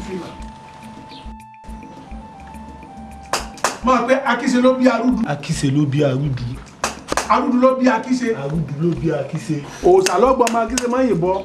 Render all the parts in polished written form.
fìlà. Máa pé akíṣe ló bí arúdú. Akíṣe ló bí arúdú. Arúdú ló bí akíṣe. Arúdú ló bí akíṣe. Òòṣà ló gbọmọ akíṣe mọ́ yìnbọn.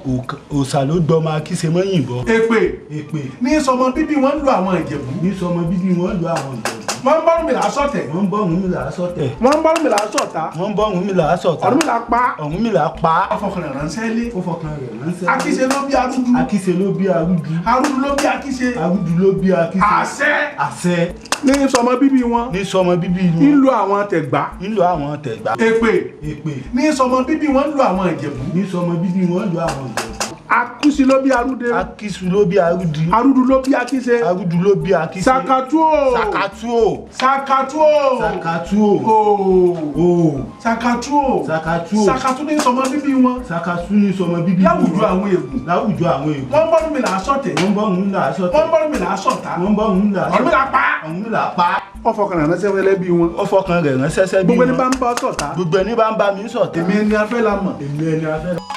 Òòṣà ló gbọmọ akíṣe mọ́ yìnbọn. Èpè. Èpè. Ní sọmọ bíbí wọn lu àwọn Ìjẹ̀bú. Ní sọmọ bíbí wọn lu àwọn Ìjẹ̀bú. Wọ́n ń bọ́rùn mi là á sọ̀tẹ̀. Wọ́n ń bọ́rùn mi là á sọ̀tẹ̀. Wọ́n ń bọ́rùn mi là á sọ̀tá. Wọ́n ń bọ́rùn mi là á sọ̀tá. Ọ̀run mi là á pa. Ọ̀run mi là á pa. Ó fọkàn rẹ̀ ránṣẹ́ lé. Ó fọkàn rẹ̀ ránṣẹ́. Akíṣe ló bí arúdú. Akíṣe ló bí arúdú. Arúdú ló bí akíṣe. Arúdú ló bí akíṣe. Àṣẹ. Àṣẹ. Ní sọmọ bíbí wọn. Ní sọmọ bíbí wọn. Nílò àwọn Tẹ̀gbá. Nílò àwọn Tẹ̀gbá. Èpè. Èpè. Ní sọmọ bíbí wọn lu àwọn Ìjẹ̀bú. Ní sọmọ bíbí wọn lu àwọn Ìjẹ̀bú. Akíṣe ló bí arúdé. Akíṣu ló bí arúdú. Arúdú ló bí akíṣe. Arúdú ló bí akíṣe. Sakatuo. Sakatuo. Sakatuo. Sakatuo. Oh. Sakatuo. Sakatuo. Sakatu ní sọmọ bíbí wọn. Sakatu ní sọmọ bíbí wọn. Láwùjọ àwọn ègùn. Láwùjọ àwọn ègùn. Wọ́n bọ́rùn mi là á sọ̀tẹ̀. Wọ́n bọ́rùn mi là á sọ̀tẹ̀. Wọ́n bọ́rùn mi là á sọ̀tá. Wọ́n bọ́rùn mi là á sọ̀tẹ̀. Ọ̀run mi là á pa. Ọ̀run mi là á pa. Ó fọkàn rẹ̀ ránṣẹ́ wẹ́lẹ́ bí wọn. Ó fọkàn rẹ̀ ránṣẹ́ sẹ́ bí wọn. Gbogbo ẹni bá ń bá sọ̀tá. Gbogbo ẹni bá ń bá mi sọ̀tá. Èmi ẹni afẹ́ la mọ̀. Èmi ẹni afẹ́ la mọ̀.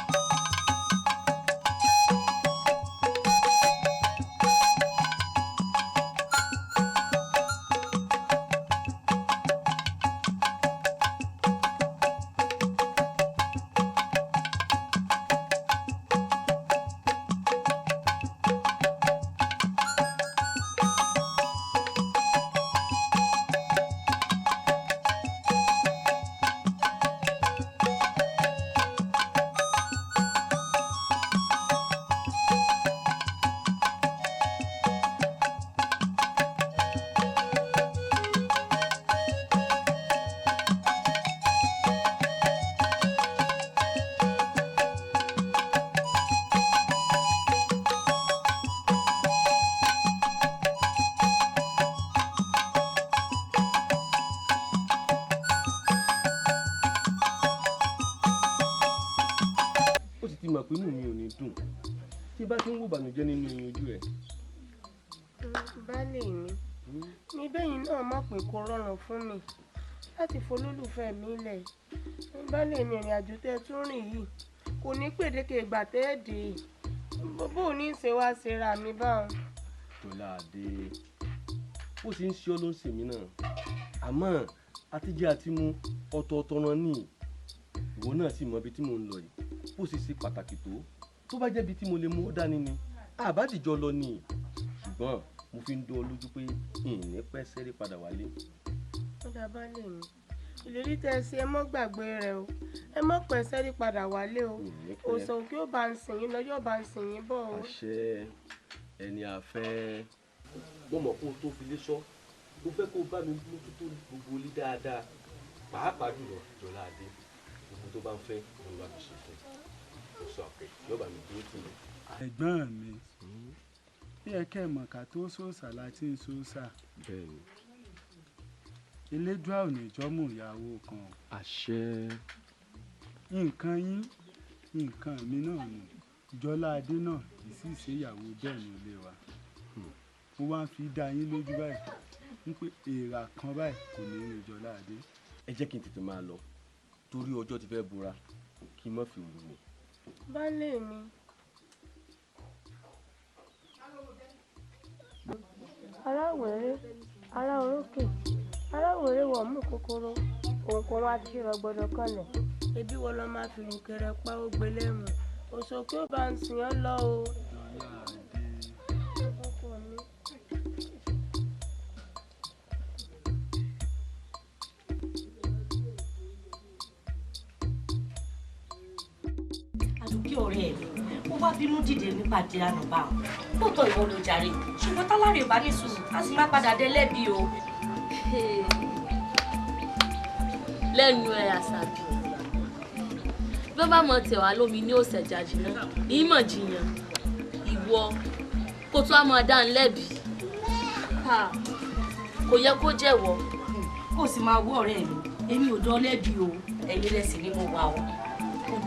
mọ̀ pé inú mi ò ní dùn tí bá ti ń wò bànújẹ́ nínú ojú rẹ̀. Baálé mi ní bẹ́yìn náà mọ̀ pé kò rọrùn fún mi láti folólùfẹ́ mi lẹ̀. Baálé mi ìrìn àjò tẹ́ tún rìn yìí kò ní pèdéke ìgbà tẹ́ ẹ̀ dé bó ní í ṣe wá ṣera mi báwọn. Tọ́ládé bó ṣe ń ṣe ọ́ ló ń ṣe mí náà àmọ́ àtijọ́ àti mú ọ̀tọ̀ọ̀tọ̀ ràn ní ìwọ náà sì mọ ibi tí mò ń lọ yìí bó ṣe ṣe pàtàkì tó bá jẹ́ ibi tí mo lè mú ọ́ dání ni àbádìjọ́ lọ ni ṣùgbọ́n mo fi ń dán ọ lójú pé ìní pẹ́ sẹ́rí padà wálé. ó dá baálé mi ìlérí tẹ́ ẹ ṣe ẹ mọ́ gbàgbé rẹ o ẹ mọ́ pẹ́ sẹ́rí padà wálé o òsàn òkè ó bá ń sìn yín lọ yóò bá ń sìn yín bọ̀ o. àṣẹ ẹni àfẹ́ mo mọ̀ kó o tó fi lé sọ mo fẹ́ kó o bá mi mójútó gbogbo ilé dáadáa pàápàá jùlọ Jọládé gbogbo tó bá ń fẹ́ mo ń bá mi ṣe fún mo sọ àpẹ yóò bá mi dúró tì mí. ẹ̀gbọ́n mi bí ẹ kẹ́ mọ̀ ká tó sòòsà láti ń sòòsà elédùà ò ní jọ́mù ìyàwó kan. àṣẹ. nǹkan yín nǹkan mi náà nù Jọládé náà kì í sì ṣe ìyàwó bẹ́ẹ̀ ní ilé wa mo wá ń fi dá yín lójú báyìí ń pé èèrà kan báyìí kò ní í rìn Jọládé. ẹ jẹ́ kí n tètè máa lọ torí ọjọ́ ti fẹ́ búra kí n má fi wù mí. baálé mi aláwẹ̀rẹ̀ ará orókè aláwẹ̀rẹ̀ wọ̀ mú kòkòrò òǹkò wá ti rọgbọdọ kanlẹ̀ ebi wọn lọ máa fi rùkẹrẹ pa ó gbé lẹ́mu òṣòkè ó bá ń sìn ọ́ lọ o. àdùkí ọ̀rẹ́ mi ó wá bínú dìde nípàdé ànàbà lóòótọ́ ìwọ ló jàre ṣùgbọ́n tálárì ò bá ní sùúrù á sì má padà dé lẹ́bi o. lẹ́nu ẹ̀ àṣàbí bí wọ́n bá mọ tẹ̀wá lómi ní òsèjà jìnnà ìmọ̀ jiyàn ìwọ kó tó á mọ dán lẹ́bi kò yẹ kó jẹ́wọ́. kó sì máa wọ ọ̀rẹ́ mi èmi ò dán lẹ́bi o ẹ̀yin rẹ̀ sì ni mo wà o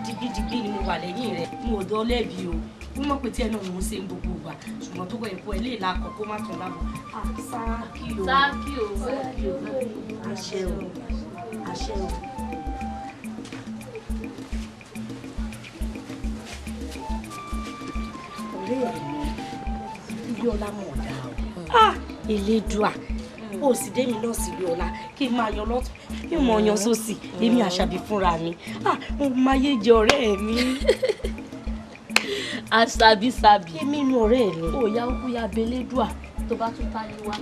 digidigbi ni mo wà lẹ́yìn rẹ̀ mo ò dán lẹ́bi o mo mọ̀ pé tí ẹ náà ló ń ṣe gbogbo ìgbà ṣùgbọ́n tó bọ̀ ẹ̀kọ́ ẹ̀ lè lakọ̀ kó má tún lábọ̀ sáàkì o sáàkì o àṣẹ o àṣẹ o. ọ̀rẹ́ mi Bíọ́lá mọ̀ dáa Elédùà ó sì dé mi náà sí Bíọ́lá kí n máa yan lọ́tún kí n mọ̀ yan sósì èmi Àṣàbí fúnra mi mo máa yé jẹ ọ̀rẹ́ mi. Àṣàbí sàbí èmi nu ọ̀rẹ́ mi. ó yá ó yá belédùà tó bá tún táyé wá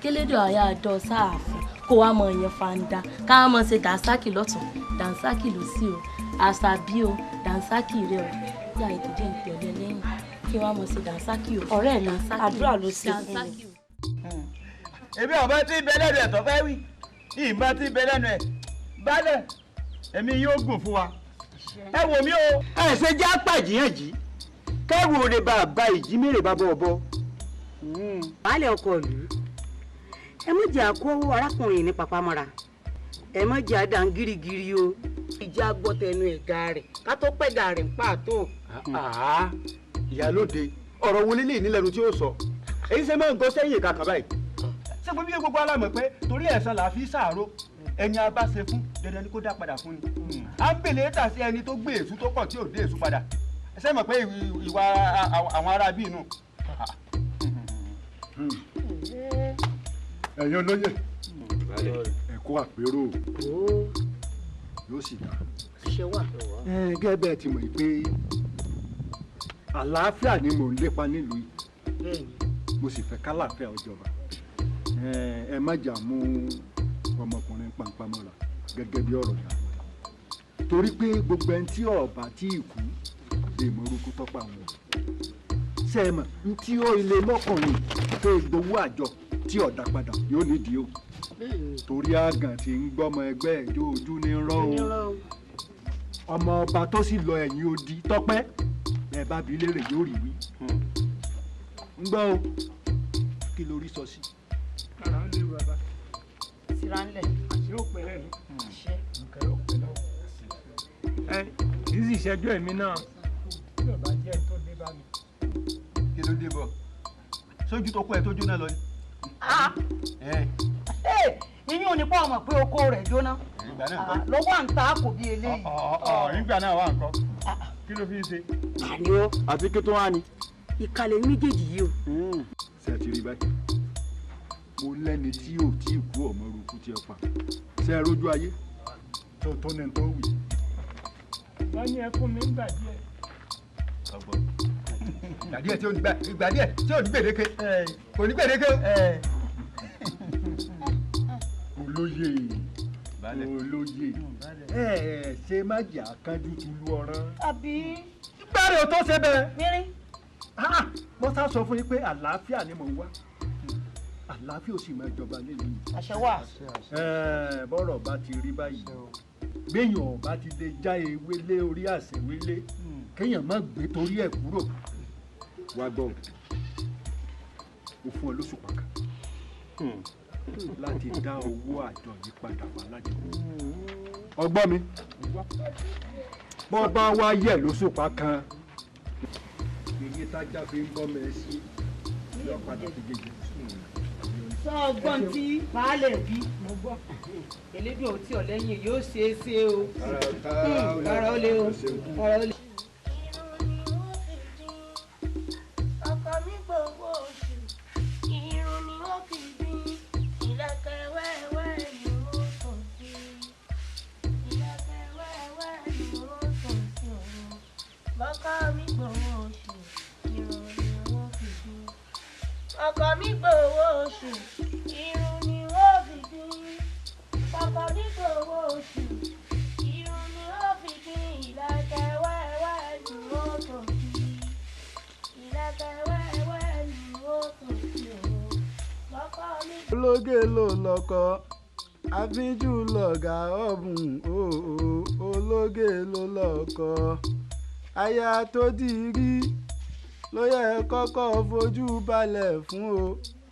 kélédùà yá dán sáàfin kó wá mọ ìyẹn fanda ká mọ ṣe dànsákì lọ́tún dànsákì lósì o Àṣàbí o dànsákì rẹ o yá ètò jẹ́ ìpè ọ̀lẹ́ lẹ́yìn kí wọ́n mọ̀ sí dànsákì o. ọ̀rẹ́ mi àdúrà ló ṣe fún mi. èmi ọ̀bẹ tí bẹ lẹ́nu ẹ̀ tó fẹ́ wí ìbọn tí bẹ lẹ́nu ẹ̀ balẹ̀ èmi yóò gùn fún wa. ẹ wò mí o. ẹ ṣe já pàjíyànjí kẹrù òde bàbá ìjí mèrè bàbá ọbọ. baálé ọkọ ìlú ẹ má jẹ́ àkó arákùnrin ní papamọ́ra ẹ má jẹ́ àdán gírígírí o ìjà gbọ́tẹnu ẹ̀gá rẹ̀ ká tó pẹ̀gà rẹ̀ ń pàtó. ìyálóde ọ̀rọ̀ wo lélẹ́yìn nílẹ̀nu tí ó sọ èyí ṣe máa ń gbọ́ sẹ́yìn kàkà báyìí. ṣé gbogbo bí gbogbo alámọ̀ pé torí ẹ̀san là á fi ṣàárò ẹni a bá ṣe fún dandan ni kó dá padà fún ni. à ń bèlè tà sí ẹni tó gbé èṣù tó pọ̀ tí ò dé èṣù padà ṣé mọ̀ pé ìwà àwọn ará bíi inú. ẹ̀yin olóyè ẹ̀kọ́ àpérò yóò sì dá. gẹ́gẹ́ bẹ́ẹ̀ ti mọ̀ pé àlàáfíà ni mò ń lépa nílùú yìí mo sì fẹ́ kálàáfíà ó jọba ẹ má jà mú ọmọkùnrin pàǹpamọ́ra gẹ́gẹ́ bí ọ̀rọ̀ yàrá torí pé gbogbo ẹni tí ọba tí ì kú lè mọ orúkú tọ́pọ̀ àwọn ṣe é mọ̀ ní tí ó ilé mọ́kànlélẹ́yìn tó gbowó àjọ tí ọ̀dà padà yóò nídìí o torí àgàn tí ń gbọ́mọ ẹgbẹ́ ẹ̀jọ́ ojú ní rán o ọmọ ọba tó sì lọ ẹ̀yìn odi tọ́pẹ́ ẹ bá bi léèrè yóò rí wí ń gbọ́ o kí lórí sọ sí. ara ń lé bàbá. Tiranlẹ̀. àṣé ò pẹ́rẹ́ ni. àṣẹ. nǹkan ò pẹ́ náà. ẹ kì í sì ṣẹ́jú ẹ̀mí náà tí ò bá jẹ́ tó dé bá mi. kí ló dé bọ̀ sójú tó kú ẹ tó jóná lọ ni. iyún ò ní pọ́ ọmọ pé oko rẹ̀ jóná lọ́wọ́ à ń ta kò bí eléyìí. nígbà náà wà nǹkan kí ló fi ń ṣe. àní ó àti kí tó wá ni. ìkàlẹ̀ méjèèjì yìí o. ṣe ti rí báyìí mo lẹ́ni tí ò tí ì kú ọmọ orúkú tí ẹ pa ṣe é rójú ayé tó ní tó wì. wọ́n ní ẹ fún mi nígbà díẹ̀. ìgbà díẹ̀ tí ò ní gbèdéke kò ní gbèdéke o. olóyè olóyè ṣe má jà kánjú tulu ọ̀ràn. àbí. gbàrẹ̀ ò tó ṣe bẹ́ẹ̀. mírín. mo sá sọ fún yín pé àlàáfíà ni mò ń wá àlàáfíà ò sì máa jọba nílùú yìí. àṣẹ wà. bọ́rọ̀ bá ti rí báyìí béèyàn bá ti lè já ewé lé orí àṣewélé kéèyàn má gbé torí ẹ̀ kúrò. wá gbọ́ o fún ọ lóṣù pàkà láti dá owó àjọ yìí padà wá lájọ. ọgbọ́n mi bọ́ bá wá yẹ̀ lóṣù pàkà èyí tájà fi ń bọ́ mẹ́ sí yọ padà fi gègé. sọ ọgbọ́n tí baálé bí mo gbọ́ elédùn ọtí ọ̀lẹ́yìn yóò ṣe é ṣe o. ọ̀rọ̀ ó lé o ọ̀rọ̀ ó lé. ọkọ mi gbowó oṣù irun ni ó fi bí ìlẹ̀kẹ̀ wẹ́wẹ́ ni ó sùn sí ìlẹ̀kẹ̀ wẹ́wẹ́ ni ó sùn sí òun ọkọ mi gbowó oṣù irun ni ó fi bí ọkọ mi gbowó oṣù irun ni ó fi bí ọkọ mi gbowó oṣù irun ni ó fi bí ìlẹ̀kẹ̀ wẹ́wẹ́ ni ó sùn sí ìlẹ̀kẹ̀ wẹ́wẹ́ ni ó sùn sí òun ọkọ mi. ológe ló lọkọ àfínjú lọ̀gá ọ̀bùn ológe ló lọkọ aya tó di rí ló yẹ kọ́kọ́ fojú balẹ̀ fún o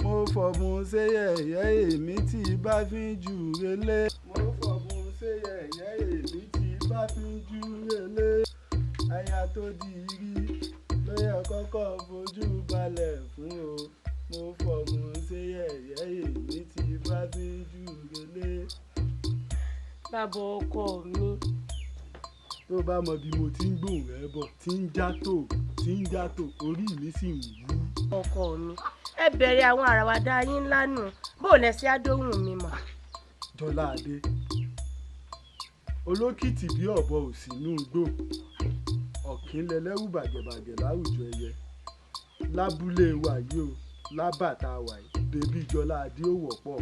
mo fọ̀bùn ṣe yẹ̀yẹ́ èmi tí bá fi jù relé. mo fọ̀bùn ṣe yẹ̀yẹ́ èmi tí bá fi jù relé aya tó di rí ló yẹ kọ́kọ́ fojú balẹ̀ fún o mo fọ̀bùn ṣe yẹ̀yẹ́ èmi tí bá fi jù relé. bàbá ọkọ mi. tó bá mọ bí mo ti ń gbóhùn rẹ bọ̀ tí ń já tó orí mi sì ń wú. ọkọ mi ẹ bẹ̀rẹ̀ àwọn àràwàdà yín ńlá nù bó lẹ sí àdóhùn mi mọ̀. Jọládé olókìtì bí ọ̀bọ òsínú igbó ọ̀kín lẹlẹ́rù bàgẹ̀bàgẹ̀ láwùjọ ẹyẹ lábúlé wa yìí o lábàtà wà yìí bébí Jọládé ò wọ́pọ̀.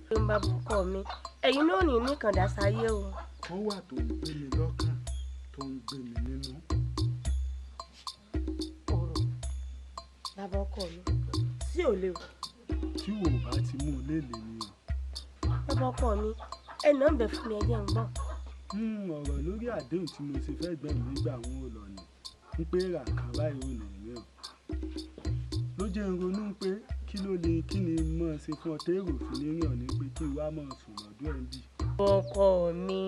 ló ń bá bọ́kọ mi ẹ̀yin náà ní nìkàndá sáyé o. wọ́n wà tó ń gbé mi lọ́kàn tó ń gbé mi nínú. ọ̀rọ̀ bàbá ọkọ mi sí ò léwu. tí wò bá ti mú un léèlé ni o. bàbá ọkọ mi ẹnà ń bẹ fún mi ẹjẹ ń gbọ́. ọ̀rọ̀ lórí àdéhùn tí mo ṣe fẹ́ gbẹ̀mí nígbà wọn ò lọ ní ń pé rà kan báyìí ò nà mí hàn ló jẹ́ ń ronú pé kí ni mọ̀ ṣe fún ọ tẹ́rò fi ní rìn ní pé kí n wá mọ̀ sùn lọ́dún ẹ̀ ń bì. ọkọ mi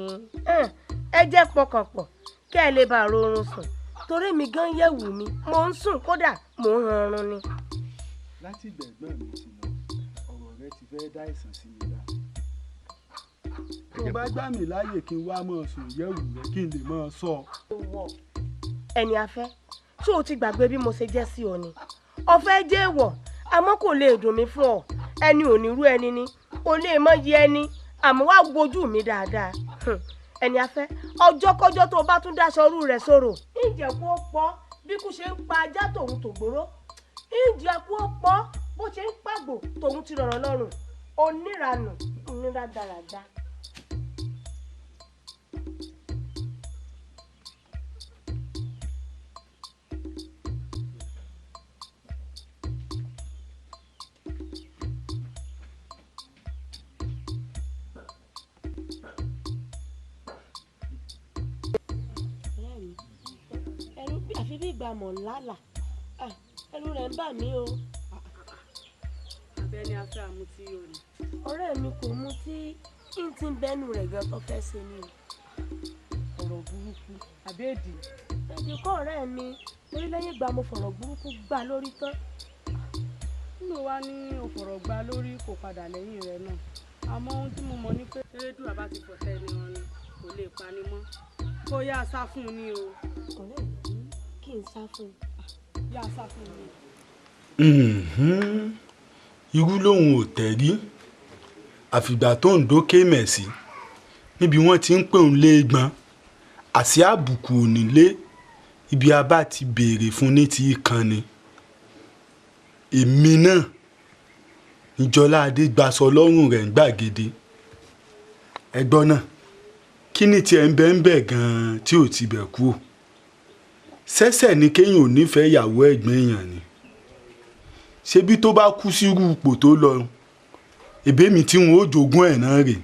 ẹ jẹ́ pọkàn pọ̀ kẹ́ ẹ lè bá rọrùn sùn torí mi gan yẹ̀wù mi mo ń sùn kódà mo ń ranrun ni. láti ìgbẹ̀gbọ́n mi ti lọ ọ̀rọ̀ rẹ ti fẹ́ dá ìsàn sí mi lára. tó bá gbà mí láàyè kí n wá mọ̀ sùn yẹ̀wù rẹ kí n lè mọ̀ sọ. ẹni afẹ́ ṣé o ti gbàgbé bí mo ṣe jẹ́ sí ọ ni ọ̀fẹ́ jẹ́ èèwọ̀ àmọ́ kò lè dùn mí fún ọ ẹni ò ní rú ẹni ni kò lè mọ yẹ ẹni àmọ́ wá gbójú mi dáadáa ẹni afẹ́ ọjọ́kọ́jọ́ tó bá tún dáṣọ rú rẹ̀ sọ̀rọ̀ ǹjẹ́ kó pọ̀ bí kò ṣe ń pa ajá tòun tògbóró ǹjẹ́ kó pọ̀ bó ṣe ń pàgbò tòun ti rọ̀rọ̀ lọ́rùn oníranù oníradàràdà. àfi bí ìgbà mọ̀ lálà ẹnu rẹ̀ ń bà mí o. abẹ́ni afẹ́ àmútí yóò ní. ọ̀rẹ́ mi kò mú tí n ti bẹ́nu rẹ̀ gan tó fẹ́ ṣe ni o. ọ̀rọ̀ burúkú àbẹ́ẹ̀dì. èdè kọ́ ọ̀rẹ́ mi torí lẹ́yìn ìgbà mo fọ̀rọ̀ burúkú gbà lórí tán. nínú wa ní òfòrọ̀ gbà lórí kò padà lẹ́yìn rẹ̀ náà àmọ́ ohun tí mo mọ̀ ní pé erédùà bá ti fọ̀tẹ́ ẹni wọn ni kò lè pani mọ́ kó yá sá fún un ní o. ọ̀rẹ́ mi kí n sá fún un. yá sá fún un ní. irú lòun ò tẹ̀rí àfìgbà tó ń dókè mẹ̀sí níbi wọ́n ti ń pè ń léègbọ́n àṣì àbùkù onílé ibi a bá ti béèrè fún ní ti ìkànnì èmi náà Jọládé gbaṣọ lọ́rùn rẹ̀ ń gbàgede ẹgbọ́n náà kí ni tiẹ̀ ń bẹ́ ń bẹ̀ gan-an tí ò ti bẹ̀ kú o ṣẹ̀ṣẹ̀ ni kéèyàn ò nífẹ̀ẹ́ ìyàwó ẹ̀gbọ́n èèyàn ni ṣebí tó bá kú sírú ipò tó lọ èbémi tí wọn ó jogún ẹ̀ náà rè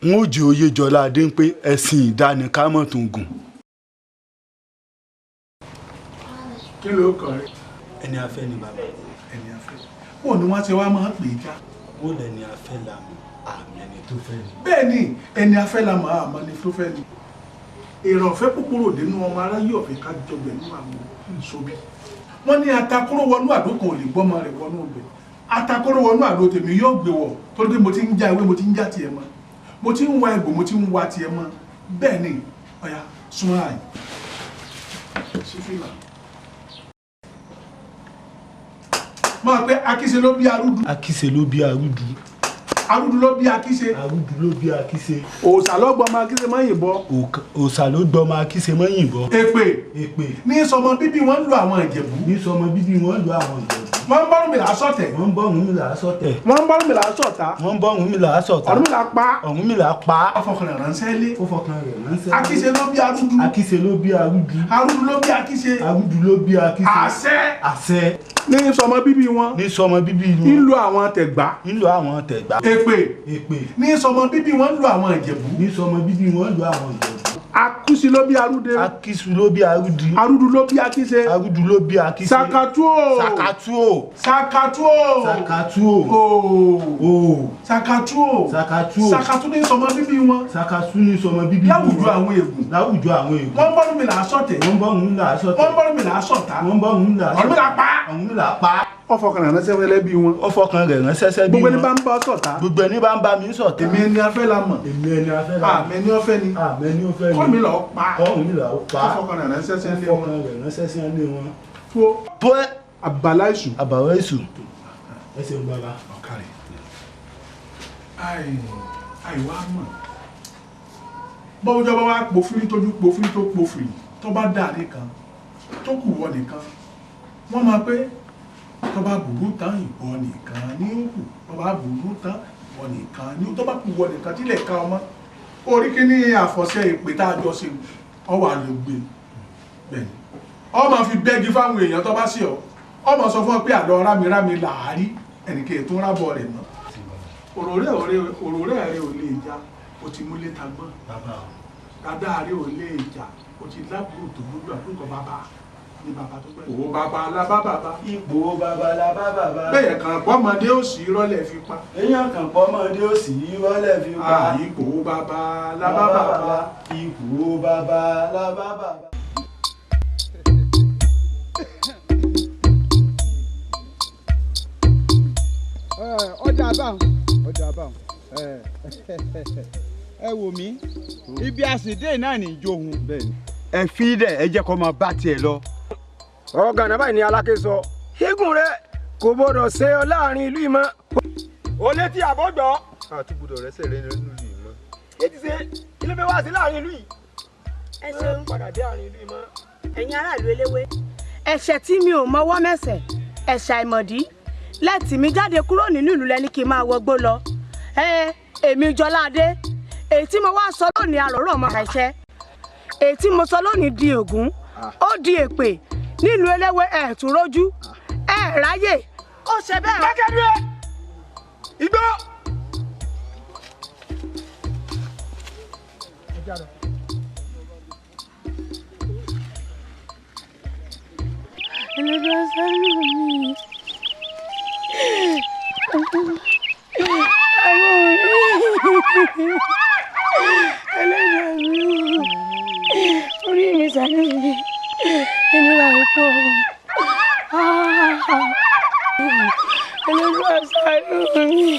n ó jẹ́ oyè Jọládé pé ẹ̀sìn ìdánikámọ̀ tó gùn. kí ló kọ rẹ. ẹni afẹ́ ni bàbá. ẹni afẹ́ wọn ni wọ́n ti wá máa ń pè é já. ó lẹni afẹ́ la mọ̀ àmì ẹni tó fẹ́ ni. bẹ́ẹ̀ ni ẹni afẹ́ la mọ̀ àmọ́ ẹni tó fẹ́ ni. èrò ọ̀fẹ́ kúkúrò dénú ọmọ aráyé ọ̀fẹ́ ká jọgbẹ̀ nínú àwọn ìṣòbí. wọ́n ní atakóró wọnú àdó kan ò lè gbọ́mọ rẹ̀ wọnú ọbẹ̀. atakóró wọnú àdó tèmi yóò gbé wọ̀ torí pé mo ti ń já ewé mo ti ń já tiẹ̀ mọ́ mo ti ń wa egbò mo ti ń wa tiẹ̀ mọ́ bẹ́ẹ̀ ni ọ̀ya súnmọ́ àyè sífìlà. máa pé akíṣe ló bí arúdú. akíṣe ló bí arúdú. arúdú ló bí akíṣe. arúdú ló bí akíṣe. òòṣà ló gbọmọ akíṣe mọ́ yìnbọn. òòṣà ló gbọmọ akíṣe mọ́ yìnbọn. èpè. èpè. ní sọmọ bíbí wọn ń lo àwọn ìjẹ̀bú. ní sọmọ bíbí wọn ń lo àwọn ìjẹ̀bú. wọ́n ń bọ́rùn mi là á sọ̀tẹ̀. wọ́n ń bọ́rùn mi là á sọ̀tẹ̀. wọ́n ń bọ́rùn mi là á sọ̀tá. wọ́n ń bọ́rùn mi là á sọ̀tá. ọ̀run mi là á pa. ọ̀run mi là á pa. ó fọkàn rẹ̀ ránṣẹ́ lé. ó fọkàn rẹ̀ ránṣẹ́ lé. akíṣe ló bí arúdú. akíṣe ló bí arúdú. arúdú ló bí akíṣe. arúdú ló bí akíṣe. àṣẹ. àṣẹ. ní sọmọ bíbí wọn. ní sọmọ bíbí wọn. nílò àwọn tẹ̀gbá. nílò àwọn tẹ̀gbá. èpè. èpè. ní sọmọ bíbí wọn ń lo àwọn ìjẹ̀bú. ní sọmọ bíbí wọn ń lo àwọn ìjẹ̀bú. akúṣi ló bí arúdé. akíṣu ló bí arúdú. arúdú ló bí akíṣe. arúdú ló bí akíṣe. sakatuo. sakatuo. sakatuo. sakatuo. ooo. sakatuo. sakatuo. sakatu ní sọmọ bíbí wọn. sakatu ní sọmọ bíbí wọn. láwùjọ àwọn ègùn. láwùjọ àwọn ègùn. wọ́n bọ́rùn mi là á sọ̀tẹ̀. wọ́n bọ́rùn mi là á sọ̀tẹ̀. wọ́n bọ́rùn mi là á sọ̀tá. wọ́n bọ́rùn mi là á sọ̀tá. ọ̀run mi là á pa. ọ̀run mi là á pa. ó fọkàn ránṣẹ́ fẹ́lẹ́ bí wọn. ó fọkàn rẹ̀ ránṣẹ́ bí wọn. gbogbo ẹni bá ń bá ṣọ̀tá. gbogbo ẹni bá ń bá mi ṣọ̀tá. èmi ẹni afẹ́ la mọ̀. èmi ẹni afẹ́ la mọ̀. àmẹ́ni ọ̀fẹ́ ni. àmẹ́ni ọ̀fẹ́ ni. kọ́ mi lọ pa. kọ́ mi lọ pa. ó fọkàn ránṣẹ́ sí wọn. fọkàn rẹ̀ ránṣẹ́ sí wọn. tó àbàlá ìṣù. àbàwọ̀ ìṣù. ẹ ṣeun bàbá. ọ̀kàrẹ̀ àìwá mọ̀ bọ́wọ́jọ́ bá wá pòfin tójú pòfin tó pòfin tó bá dà nìkan tó kù wọ nìkan wọ́n máa pé tó bá burú tán ìwọ nìkan ní òkú tó bá burú tán ìwọ nìkan ní tó bá kù wọ nìkan tí lè ka ọmọ orí kíní àfọ̀ṣẹ ìpè tá a jọ ṣe ọwọ́ àlògbé bẹ́ẹ̀ ni ọ máa fi bẹ́gi fáwọn èèyàn tó bá sí ọ máa sọ fún ọ pé àlọ́ rámirámi làárí ẹnìkè tó ń rábọ̀ rẹ̀ mọ́ òróré rẹ̀ ò lè já o ti múlé tagbọ́n dáadáa rẹ̀ ò lè jà o ti lábúrò tó gbójú àdúgbò bàbá ní bàbá tó gbẹ. ipò bàbá labá bàbá. ipò bàbá labá bàbá. bẹ́ẹ̀ kan pọ́mọdé ò sí rọ́lẹ̀ fi pa. èèyàn kan pọ́mọdé ò sí rọ́lẹ̀ fi pa. ipò bàbá labá bàbá. ipò bàbá labá bàbá. ọjà àbáhùn ẹ wò mí ibi àsìdé náà ní ìjòhun ẹ fi dẹ ẹ jẹ́ kó máa bá tiẹ̀ lọ. ọ̀gànà báyìí ni aláké sọ igun rẹ kò gbọdọ̀ ṣe ọ láàrin ìlú ìmọ̀. o létí àbọ̀gbọ́. àti gbọdọ̀ rẹ́sẹ̀ rẹ nínú ìlú ìmọ̀. ètí ṣe ilé fẹ́ wá sí láàrin ìlú yìí. ẹ ṣeun padà dé àárín ìlú ìmọ̀. ẹ̀yin aráàlú eléwé. ẹ̀ṣẹ̀ tí mi ò mọwọ́ mẹ́sẹ̀ ẹ̀ṣẹ̀ àìmọ̀dí lẹ́tì mi jáde kúrò nínú ìlú lẹ́ni kí n máa wọgbó lọ. èmi Jọládé èyí tí mo wá sọ lónìí àròrò ọmọ àìṣẹ èyí tí mo sọ lónìí di ègún ó di èpè nílùú eléwé ẹ̀ tún rójú ẹ̀ ráyè ó ṣe bẹ́ẹ̀. kékeré igbó. ẹlẹ́dàá sáré mi. ẹlẹ́dàá mi orí mi sáré mi èmi wà pọ̀ ẹlẹ́dàá sáré mi.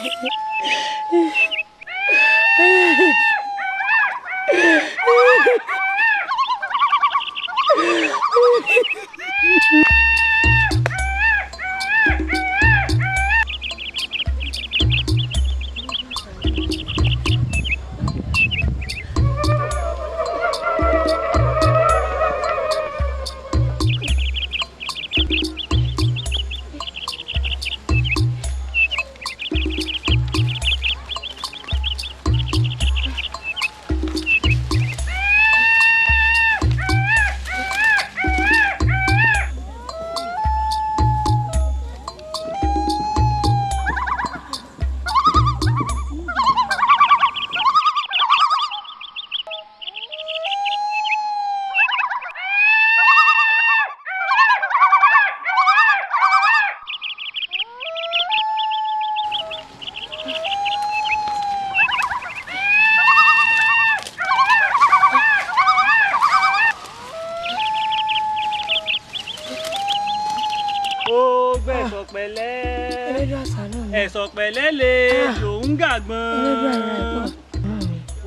ẹ̀sọ̀ pẹ̀lẹ́ lè lòún gàgbọ́n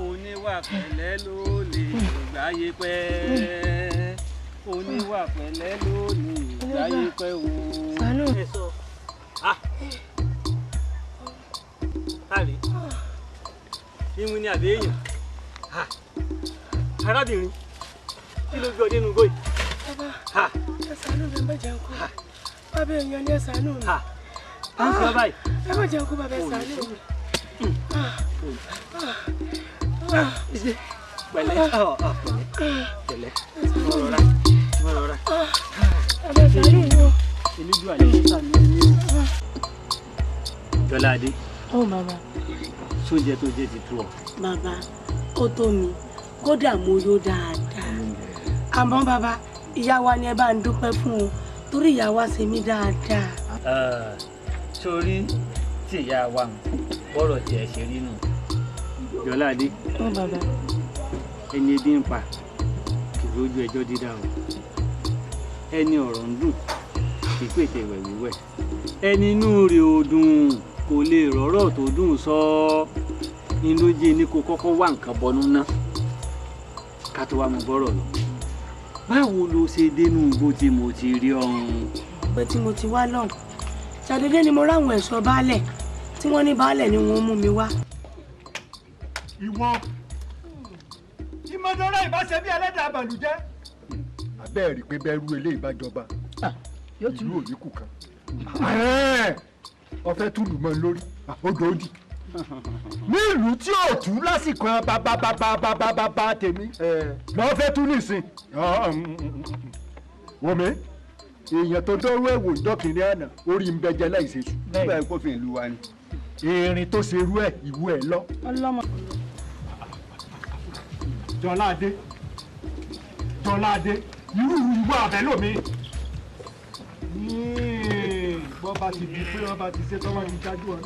oníwà pẹ̀lẹ́ ló lè gbáyé pẹ́ oníwà pẹ̀lẹ́ ló lè gbáyé pẹ́ o. ẹ̀sọ̀ tàbí ìwìn ni àbí èèyàn arábìnrin kí ló gbé ọ nínú gbòì. ẹ ṣàánú mi má jẹun kú bàbá èèyàn ni ẹ ṣàánú mi. ń sọ báyìí. ẹ má jẹun kú bàbá ẹ ṣàánú mi. pẹ̀lẹ́ pẹ̀lẹ́ rọra rọra. bàbá ẹ ṣàánú mi o. elédùn àlẹ́ ló ṣàánú mi o. Jọládé. ó bàbá. sóúnjẹ tó jẹ ti tó ọ. bàbá ó tó mi kódà mo yó dáadáa. àmọ́ bàbá ìyá wa ni ẹ bá ń dúpẹ́ fún o torí ìyá wa ṣe mí dáadáa. sórí tí ìyá wa ń bọ́rọ̀ tí ẹ ṣe rí nù. Jọládé. ó bàbá. ẹni ebi ń pa kì í lójú ẹjọ́ dídá o ẹni ọ̀rọ̀ ń dùn kì í pèsè ìwẹ̀ wíwẹ̀ ẹni inú rẹ̀ ò dùn kò lè rọ́rọ̀ tó dùn sọ inú jẹ́ ní kó kọ́kọ́ wá nǹkan bọnú ná ká tó wá mọ bọ́rọ̀ lọ. báwo ló ṣe dénú bó tí mo ti rí ọ̀hún. pé tí mo ti wá lọ́hùn ṣàdédé ni mo ráwọn ẹ̀ṣọ́ baálẹ̀ tí wọ́n ní baálẹ̀ ni wọ́n mú mi wá. ìwọ ìmọ̀dọ́rọ̀ ìbáṣe bí ẹlẹ́dàá àbàlùjẹ́. abẹ́ẹ̀ rí pé bẹ́ẹ̀ rú eléyìí bá jọba ìlú òní kù kan ọfẹ́ túlù mọ́ lórí odò òdì ní ìlú tí ò tú lásìkò bàbá tèmi lọ́ọ́ fẹ́ tú nìsín wọ́n èèyàn tó dọ́rọ́ ẹ̀wò ìdọ́kìnrin àná orí ń bẹjẹ láìsè sùn. bẹ́ẹ̀ kó fi ìlú wa ni. erin tó ṣe irú ẹ̀ ìwú ẹ̀ lọ. Jọládé irú ìwọ abẹ lómi. wọ́n bá ti di pé wọ́n bá ti ṣe tọ́wọ́ ti jájú ọ̀nà.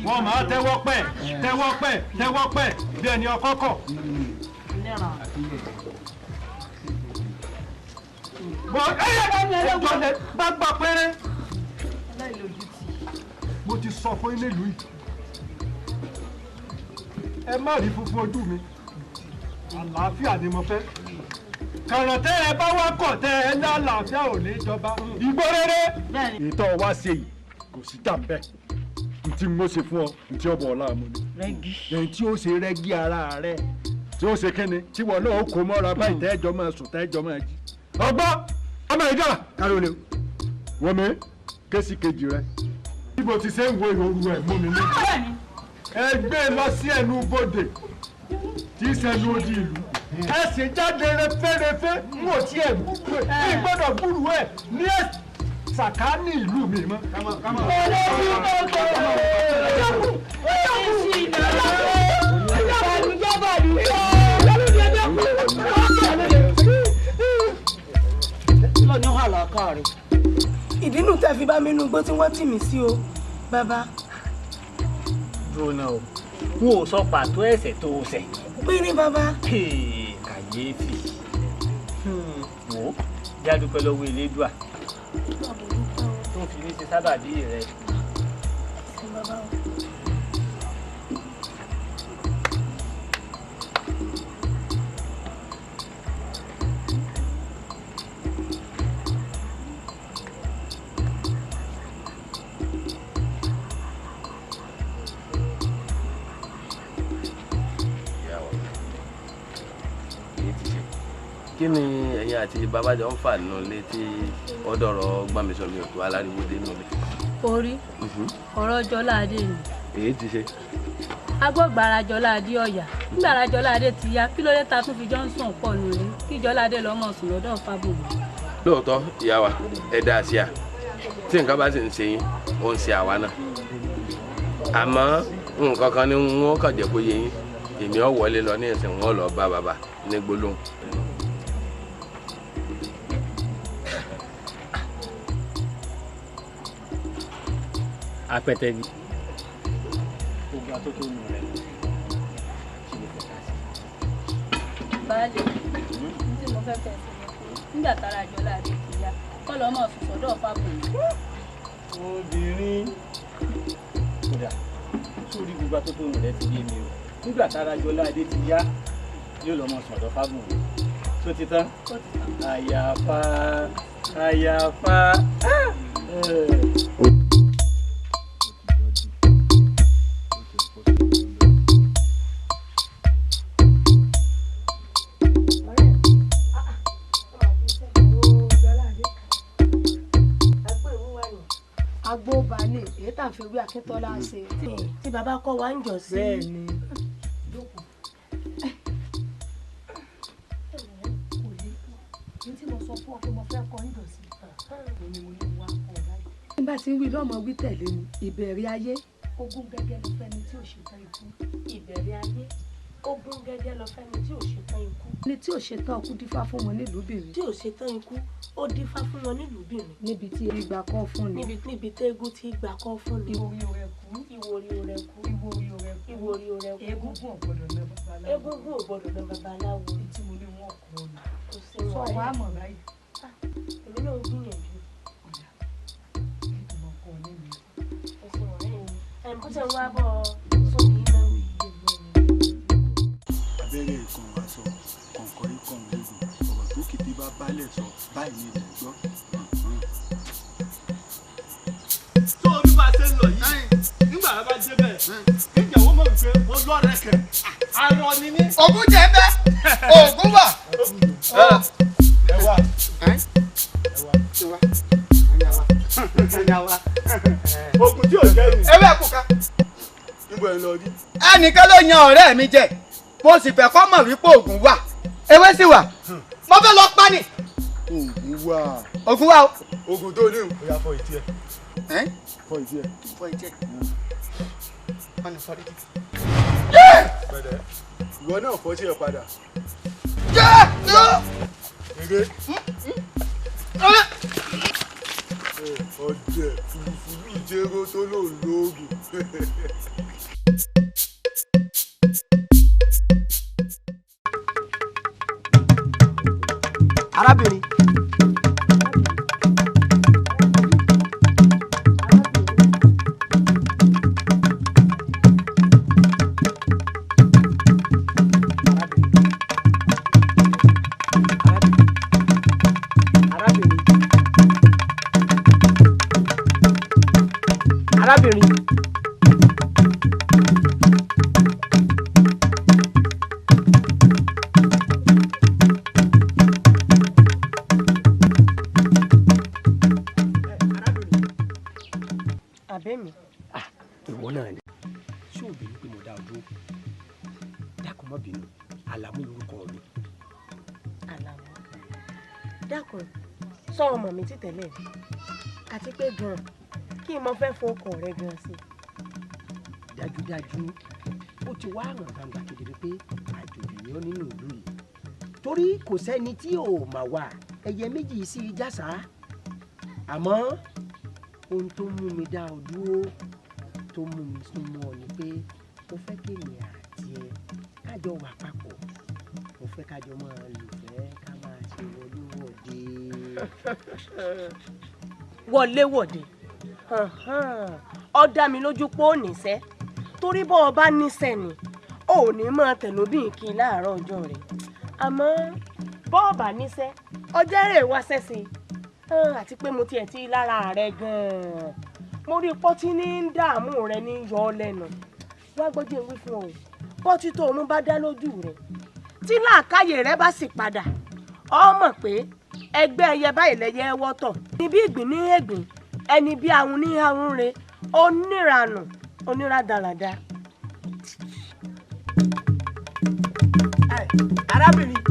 wọ́n máa tẹ́wọ́ pẹ́ bí ẹni ọkọ́kọ̀. bá gbà péré. mo ti sọ fún ilé ìlú yìí ẹ má rí funfun ojú mi àlàáfíà ni mo fẹ́ kàràn tẹ́ ẹ bá wá kọ̀ tẹ́ ẹ lálàáfíà ò ní jọba igbó rere. ìtọ́ wa ṣe yìí kò sí tà bẹ́ẹ̀ ntí mo ṣe fún ọ ntí ọbọ̀ ọ̀la mu ni ẹni tí ó ṣe rẹ́gí ara rẹ tí ó ṣe kíni tí wọn náà kó mọ́ra báyìí tẹ́jọ́ máa sùn tẹ́jọ́ máa jí. ọgbọ́n ọmọ ìjà káró lè wọ́n mi kéṣì kejì rẹ. bí mo ti ṣe ń wo ìhòòhò ẹ̀ mú mi ní. ẹ gbé lọ sí ẹnu bodè tí í ṣẹnu odi ìlú ẹ sì jáde rẹfẹrẹfẹ n ò tiẹ̀ gbúrú ẹ ní gbọ́dọ̀ gbúrú ẹ ní sàkáání ìlú mi mọ́. ìdí nù tẹ́ fi bá mi nú gbó tí wọ́n tì mí sí o bàbá. dúró náà o n ò sọ pàtó ẹ̀ṣẹ̀ tó o ṣẹ̀. pínrín bàbá. kàyéfì wò ó jádùpẹ́ lọ́wọ́ elédùà tó fi mí ṣe sábàbí rẹ. kí ni ẹ̀yin àti bàbá jọ ń fà nínú ilé tí wọ́n dọ̀rọ̀ gbàmísọ̀mí òtún aláriwo dé nínú ilé. orí ọ̀rọ̀ Jọládé ni. èyí ti ṣe. agbógbára Jọládé ọ̀yà nígbàrá Jọládé ti yá kí ló dé ta tún fi Johnson pọ̀ nílé kí Jọládé lọ́mọ sùn lọ́dọ̀ Fábùnmi. lóòótọ́ ìyá wa ẹ dá sí a tí nǹkan bá sì ń ṣe yín ó ń ṣe àwa náà àmọ́ nǹkan kan ni wọ́n kàn jẹ́ kó yé yín èmi ọ̀ wọlé lọ ní ìsìn wọn lọ bá bàbá ní gbólóhùn. apẹtẹ ni gbogbo atótó nù rẹ baálé tí mo fẹ́ fẹ́ nígbà tára Jọládé ti yá kọ́ lọ́mọ sùn sọ́dọ̀ Fábùnmi. obìnrin kódà sórí gbogbo atótó nù rẹ ti yé mi o nígbà tára Jọládé ti yá yóò lọ́mọ sọ́dọ̀ Fábùnmi tó ti tán àyàfà. agbóbalẹ̀ èyí tà fi wí Akíntọ́lá ṣe tí bàbá kọ́ wa ń jọ sí. bẹ́ẹ̀ni. nígbà tí ń wí lọ́mọ wí tẹ̀lé ni ìbẹ̀rẹ̀ ayé. ogún gẹ́gẹ́ ló fẹ́ni tí ò ṣe tán ikú. ìbẹ̀rẹ̀ ayé ogún gẹ́gẹ́ lọ fẹ́ni tí ò ṣe tán ikú. ní tí ò ṣe tán ọkú dífá fún wọn nílùúbìnrin. tí ò ṣe tán ikú ó dífá fún wọn nílùúbìnrin. níbi tí ìgbà kan fún ni. níbi tẹ́gùn tí ìgbà kan fún ni. ìwòrí orẹ kú. ìwòrí orẹ kú. ìwòrí orẹ kú. ìwòrí orẹ kú. egúngún ò gbọdọ̀ lọ babaláwo. egúngún ò gbọdọ̀ lọ babaláwo. tí mo ní wọn kọ ọ ni. kò sí wọn. sọ wàá mọ̀ báyìí. èmi náà gbìyànjú. ìtumọ̀ kan ní bó ṣe ń wá bọ̀ sóyè náà. abẹ́rẹ́ ìkan wá sọ kọ̀ǹkọ̀ ikọ̀ lẹ́gùn ọ̀rọ̀ tó kété bá balẹ̀ sọ báyìí ni ilẹ̀ gbọ́. tó o ní bá a ṣe ń lọ yìí nígbà tá a bá débẹ̀ ìjẹ̀wọ́ mọ̀ wípé wọ́n lọ́ọ̀rẹ́ kẹ̀ àrọ̀ ni ní. ògùn jẹ bẹ́ ògùn wà. ẹ wá ògùn tí ò jẹ́ ni. ẹ bẹ́ẹ̀ kú ká. níbo ẹ lọ rí. ẹnìkan ló yan ọ̀rẹ́ mi jẹ mo sì fẹ́ kọ́ mọ̀ wípé ògùn wà ewé sì wà mo fẹ́ lọ pa ni. ògùn wà. ògùn wà o. ògùn tó ní o. ó yá fọ ìdí ẹ. fọ ìdí ẹ. fọ ìdí ẹ. wọ́n ní fọ́lẹ́ títí. pẹ̀lẹ́ ìwọ náà fọ́ sí ẹ padà. èrè. ọdẹ fùlùfùlù jẹrọ tó lò lóògùn. arábìnrin. arábìnrin. àbẹ́mi. ìwọ náà ni ṣé ò bínú pé mo dá o dúró dákun má bínú Àlàmú lórúkọ mi. Àlàmú dákun sọ ọmọ mi títẹ̀lẹ̀ rí àti pé gan-an kí n mọ fẹ́ fọkàn rẹ gan-an sí. dájúdájú ó ti wá hàn gbangba kedere pé àjòjì ni ó nínú ìlú yìí torí kò sẹ́ni tí ò mà wà ẹyẹ méjì sí i jásá àmọ́ ohun tó mú mi dá o dúró tó mú mi súnmọ́ ọ ni pé mo fẹ́ kémi àti ẹ kájọ wà papọ̀ mo fẹ́ kájọ máa lùfẹ́ ká máa ṣe wọléwọ̀de. wọléwọ̀de ó dá mi lójú pé ó níṣẹ́ torí bọ́ ọ bá níṣẹ́ ni ò ní máa tẹ̀lóbìn kí láàárọ̀ ọjọ́ rẹ̀ àmọ́ bọ́ ọ bá níṣẹ́ ọjọ́ rẹ̀ wá sẹ́sìn àti pé mo tiẹ̀ ti lára rẹ̀ gan-an mo rí pọ́tí ní dààmú rẹ̀ ní yọ ọ lẹ́nu wá gbọ́dọ̀ wí fún ọ pọ́tí tó òun bá dá lójú rẹ̀ tí làákàyè rẹ̀ bá sì padà ọ mọ̀ pé ẹgbẹ́ ẹyẹ báyìí lẹ́yẹ wọ́tọ̀ níbi ìgbín ní ègbín ẹni bí ahun ní ahun re oníranù oníradàràdà. arábìnrin.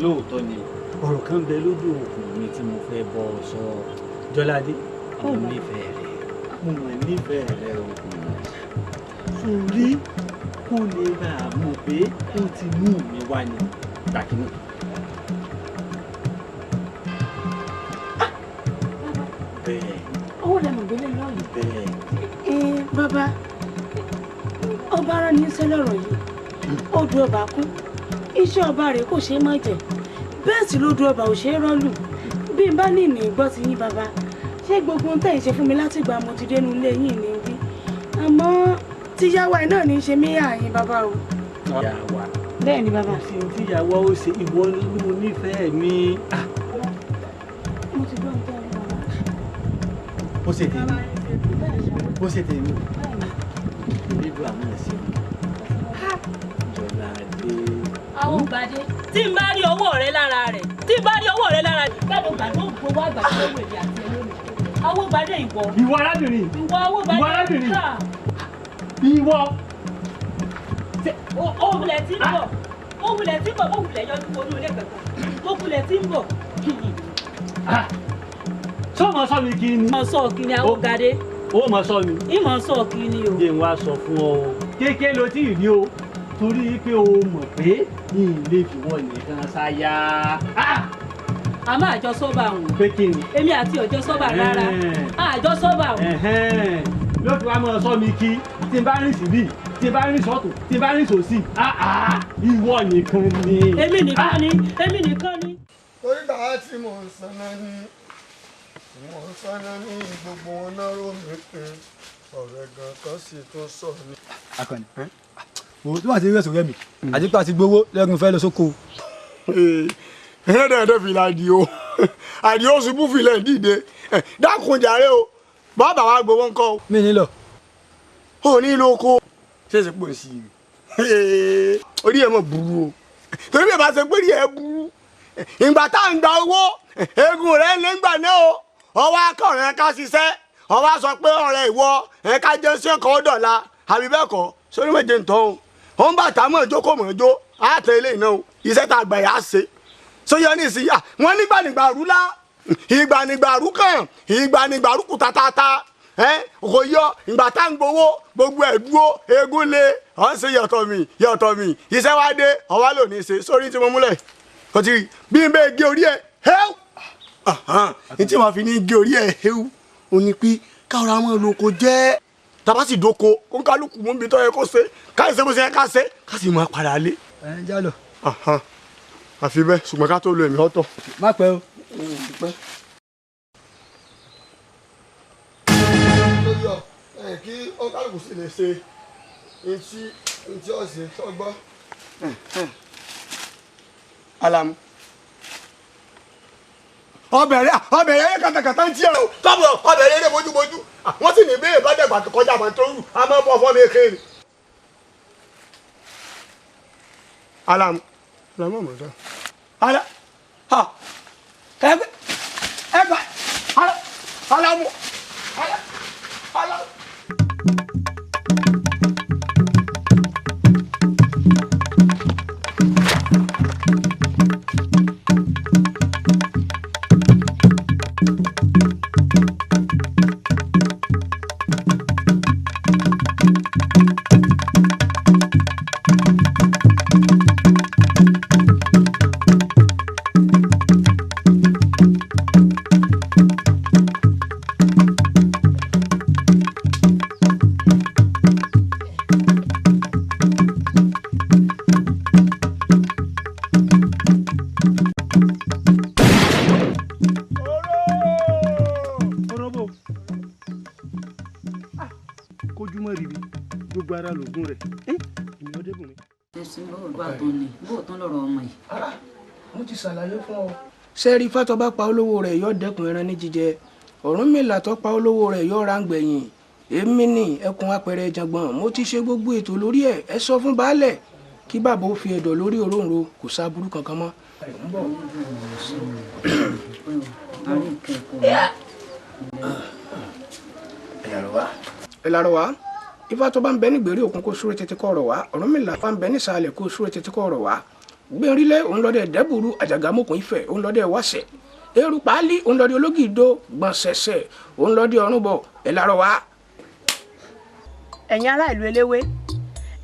lóòótọ́ ni ọ̀rọ̀ kan bẹ lójú òkun mi tí mo fẹ́ bọ́ ọ sọ Jọládé mo nífẹ̀ẹ́ rẹ mo mọ̀ nífẹ̀ẹ́ rẹ o sórí kó lè bá a mọ̀ pé ó ti mú mi wá ní gbàkínà. bẹ́ẹ̀ owó lẹ́nu gbélé lọ́yìn. bẹ́ẹ̀. Bàbá ọba ara ní iṣẹ́ lọ́rọ̀ yìí odò ọba kú iṣẹ́ ọba rẹ̀ kò ṣeé má jẹ bẹ́ẹ̀ sì ló du ọba ò ṣe é rọ́lù bí n bá ní ìní gbọ́ ti yín bàbá ṣé gbogbo ohun tẹ̀yìn ṣe fún mi láti ìgbà mo ti dénú ilé yín ní wí àmọ́ tíyàwó ẹ̀ náà ní í ṣe mí àyìn bàbá o. Tíyàwó. Bẹ́ẹ̀ ni bàbá. Tíyàwó ó ṣe ìwọ nínú nífẹ̀ẹ́ mi. Mo ti gbọ́ nǹkan ẹ̀ bàbá. Ó ṣe tèmi. Ó ṣe tèmi. Nínú àwọn ẹ̀sìn mi. Jọládé. Àwọn ògbàdé tí n bá rí owó rẹ lára rẹ̀ tí n bá rí owó rẹ lára rẹ̀ gbàdúrà gbàdúrà gbogbo àgbà tó wù èdè àti ẹ̀ lónìí. Àwọn ògbàdé ìwọ. Ìwọ arábìnrin. Ìwọ àwọn ògbàdé. Ìwọ arábìnrin. Ìwọ. Òwúlẹ̀ tí ń bọ̀. Òwúlẹ̀ tí ń bọ̀. Òwúlẹ̀ yọjú wọnú ilé kankan. Òwúlẹ̀ tí ń bọ̀. Sọ ma sọ mi kí ni? Mo sọ kí ni àwọn ògbàdé. Ó ma sọ mi. Ìmọ̀ sọ kí ni o. Jẹ́ n wá sọ fún ọ. Kéké ló tí ì rí o. Torí pé o mọ̀ pé yìí lè fi wọ́n nìkan ṣáyà. A máa jọ sọ́bà ọ̀hún. Pé kí ni? Èmi àti ọjọ́ sọ́bà rárá. Àjọ sọ́bà ọ̀hún. Ló fi wá mọ́ sọ mi kí tí n bá rìn síbí tí n bá rìn sọ́tún tí n bá rìn sòsì. Ìwọ nìkan ni. Èmi nìkan ni. Èmi nìkan ni. Torí bàbá tí mò ń sanná ní gbogbo wọn náà rò mí pé ọ̀rẹ́ gan kan sì tún sọ ní. Akànnì òun tó wà sí rẹ̀sùn rẹ̀ mi àti pé àti gbowó lẹ́gùn fẹ́ lọ sóko. ẹ̀ẹ́dẹ̀ẹ̀dẹ̀ fìlà àdìo ṣubú filẹ̀ dìde dákun jàre o bàbá wa gbowó ńkọ́ o. mi nílò. o ní ìlú oko. ṣé ṣe pò sí i orí ẹ̀ mọ̀ burú o torí bí ẹ bá ṣe pé orí ẹ̀ burú ìgbà tá à ń gba owó eegun rẹ̀ ń gbà náà o ọwọ́ akọ̀rẹ́ ká ṣiṣẹ́ ọwọ́ sọ pé ọ̀rẹ́ ìwọ ẹ̀ka jẹ́ sí ọkọ̀ ọ̀dọ̀la àbí bẹ́ẹ̀ kọ́ sórí méje ń tọ́ o ó ń bàtà mọ̀ ọjọ́ kò mọ̀ ọjọ́ àtẹ ilé iná o iṣẹ́ tá a gbà yà á ṣe sóyọ ní ìsìyà wọ́n nígbànígbà rúlá ìgbànígbà rú kàn ìgbànígbà rú kù tátátá kò yọ ìgbà tá ń gbowó gbogbo ẹ̀ dúró eégún lé ọ̀ ń ṣe yọ̀tọ̀ mi iṣẹ́ wa dé ọ̀wá lò ní ṣe sórí tí mo múlẹ̀ kò tí rí bí n bẹ́ẹ̀ gé orí ẹ̀ hẹ́ù ní tí wọ́n fi ní gé orí ẹ̀ hẹ́ù ó ní pé káwọn ọmọ olóko jẹ́ tàbá sì dóko kó ń kálukú mú ibi tó yẹ kó ṣe káyọ̀ ṣe bó ṣe yẹ ká ṣe ká sì máa padà lé. ẹ já lọ. àfi bẹ́ẹ̀ ṣùgbọ́n ká tó lo ẹ̀mí ọ̀tọ̀. má pẹ́ o. ló yọ kí ó kálukú sì lè ṣe etí ọ̀sẹ̀ sọ́gbọ́. Alamu ọbẹ̀ yẹn kàtàkàtà ń tiẹ̀ o tọ́bọ̀ ọbẹ̀ yẹn bójúbójú wọ́n sì ní bẹ́ẹ̀ bá dẹ̀gbà kọjá àmọ́ tó rù a máa bọ̀ fọ́ mi kéèrè. Alamu ọmọ sọ. Alamu. ara lògùn rẹ̀ èmi ọdẹkùnrin. ẹsìn olùgbà tó ní bóòtán lọ́rọ̀ ọmọ yìí. mo ti ṣàlàyé fún ọ. sẹ́ẹ̀rí fátọ́ bá pa olówó rẹ̀ yóò dẹ́kun ẹran ní jíjẹ Ọ̀rúnmìlà tó pa olówó rẹ̀ yóò ra ń gbẹ̀yìn èmi ní ẹkùn apẹ̀rẹ̀ jàngbọ̀n mo ti ṣe gbogbo ètò lórí ẹ̀ ẹ sọ fún baálẹ̀ kí bàbá ó fi ẹ̀dọ̀ lórí òróǹro kò sábúrú kankan mọ́. ẹ lárọ wá ifá tó bá ń bẹ ní gbèrè òkun kó súré tètè kọ́ ọ̀rọ̀ wá Ọ̀rúnmìlà bá ń bẹ ní ìsàlẹ̀ kó súré tètè kọ́ ọ̀rọ̀ wá gbẹ̀rílẹ̀ òun lọ́dẹ̀ dẹ́bùrú àjàgámọ́kùn Ifẹ̀ òun lọ́dẹ̀ wáṣẹ̀ eru paálí òun lọ́dẹ̀ ológìdó gbọ̀nsẹ̀sẹ̀ òun lọ́dẹ̀ ọ̀rúnbọ̀ ẹ̀ lárọ̀ wá. ẹ̀yin ará ìlú eléwé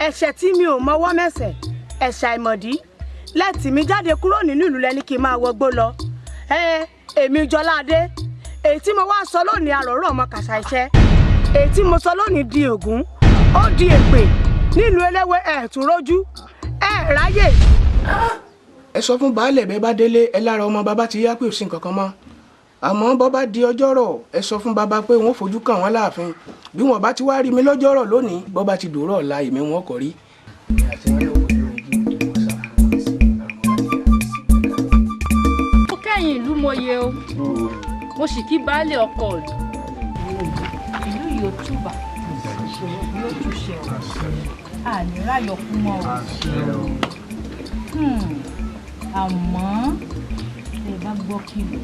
ẹ̀ṣẹ̀ tí mi ò mọwọ́ mẹ́sẹ̀ ẹ̀ṣẹ̀ àìmọ̀dí lẹ́tì mi jáde kúrò nínú ìlú lẹ́ni kí n máa wọgbó lọ èmi Jọládé èyí tí mo wá sọ lónìí àròrò ọmọ kàṣà iṣẹ́ èyí tí mo sọ lónìí di ègún ó di èpè nílùú eléwé ẹ̀ tún rójú ẹ̀ ráyè. ẹ sọ fún baálẹ̀ bẹ́ẹ̀ bá délé ẹ lára ọmọ bàbá ti yá pé ò sí nǹkan kan mọ́ àmọ́ bọ́ bá di ọjọ́rọ̀ ẹ sọ fún bàbá pé wọ́n fojú kàn wọ́n láàfin bí wọ́n bá ti wá rí mi lọ́jọ́rọ̀ lónìí bọ́ bá ti dòrọ̀ ọ̀la èmi wọn kò rí. ó kẹ́yìn ìlú mọye o mo sì kí baálé ọkọ ìlú yìí ó túbà yóò túṣe ọ àní ráyọ kú mọ́ ọ àmọ́ ẹ bá gbọ́ kìlọ̀.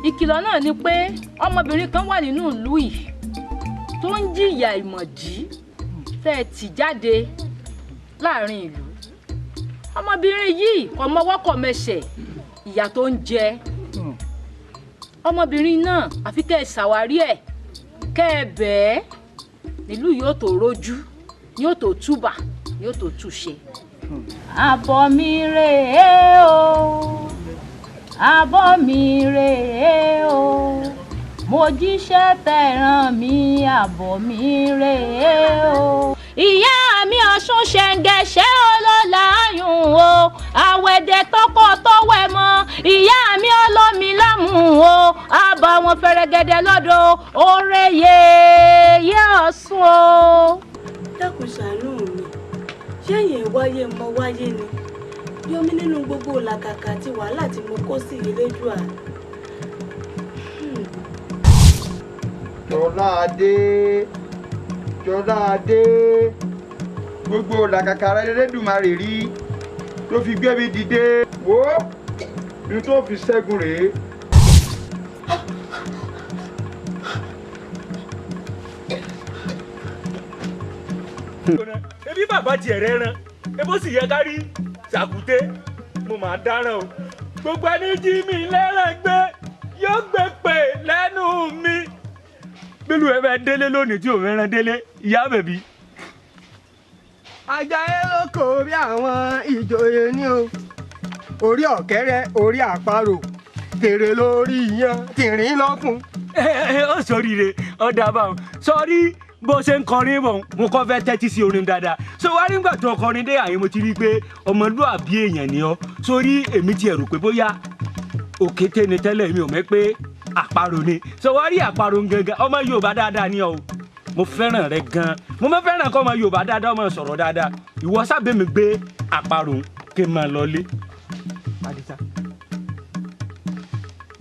ìkìlọ̀ náà ni pé ọmọbìnrin kan wà nínú ìlú yìí tó ń jìyà ìmọ̀dí tẹ́ ẹ tì jáde láàrin ìlú. ọmọbìnrin yìí kò mọwọ́ kò mẹsẹ̀ ìyà tó ń jẹ. ọmọbìnrin náà àfi kẹ́ ẹ ṣàwárí ẹ̀ kẹ́ ẹ bẹ́ẹ̀ nílùú yóò tó rójú yóò tó túbà yóò tó túṣe. àbọ̀ mi rèé o àbọ̀ mi rèé o mo jíṣẹ́ tẹ́ rán mi àbọ̀ mi rèé o. ìyá mi ọ̀ṣun ṣẹ̀ǹgẹ̀ṣẹ̀ olóláyùn o àwẹ̀dẹ̀ tọkọ tọwẹ̀ mọ́ ìyá mi olómi lámù o àbọ̀ wọn fẹ̀rẹ̀gẹ̀dẹ̀ lọ́dọ̀ òré yéé ọ̀ṣun o. dákun ṣàánú mi ṣẹ́yìn wáyé mọ wáyé ni yọmí nínú gbogbo làkàkà àti wàhálà tí mo kó sí Elédùà. Jọládé Jọládé gbogbo làkàkà rẹ Elédùmarè rí ló fi gbé mi dìde wò ó ní tó fi ṣẹ́gun rèé. ebi bàbá tiẹ̀ rẹ̀ ràn ebó sì yẹ ká rí ṣàkúté mo máa dáràn o gbogbo ẹni jí mi lẹ́ràn gbé yóò gbé pè lẹ́nu mi bílù ẹ bẹ délé lónìí tí òun rán délé ìyá bẹ̀bí. ajá Iroko bí àwọn ìjòyè ní o orí ọ̀kẹ́rẹ́ orí àparò tèrè lórí yan tìrín lọ́kùn. ó sọríire ọ̀dà báwọn sọrí bó ṣe ń kọrin bọ̀ mo kọ́ fẹ́ tẹ́tí sí orin dáadáa so wá nígbà tó kọrin dé àyè mo ti rí i pé ọmọlúàbí èèyàn ni ọ sórí èmi ti ẹ̀rù pé bóyá òkété ni tẹ́lẹ̀ mi ò mọ̀ pé àparò ni so wá rí àparò gangan ọmọ Yorùbá dáadáa ni ọ o mo fẹ́ràn rẹ gan mo máa fẹ́ràn kọ́ ọmọ Yorùbá dáadáa ọmọ sọ̀rọ̀ dáadáa ìwọ sábẹ́ mi gbé àparò kí n máa lọlé. Àdìsá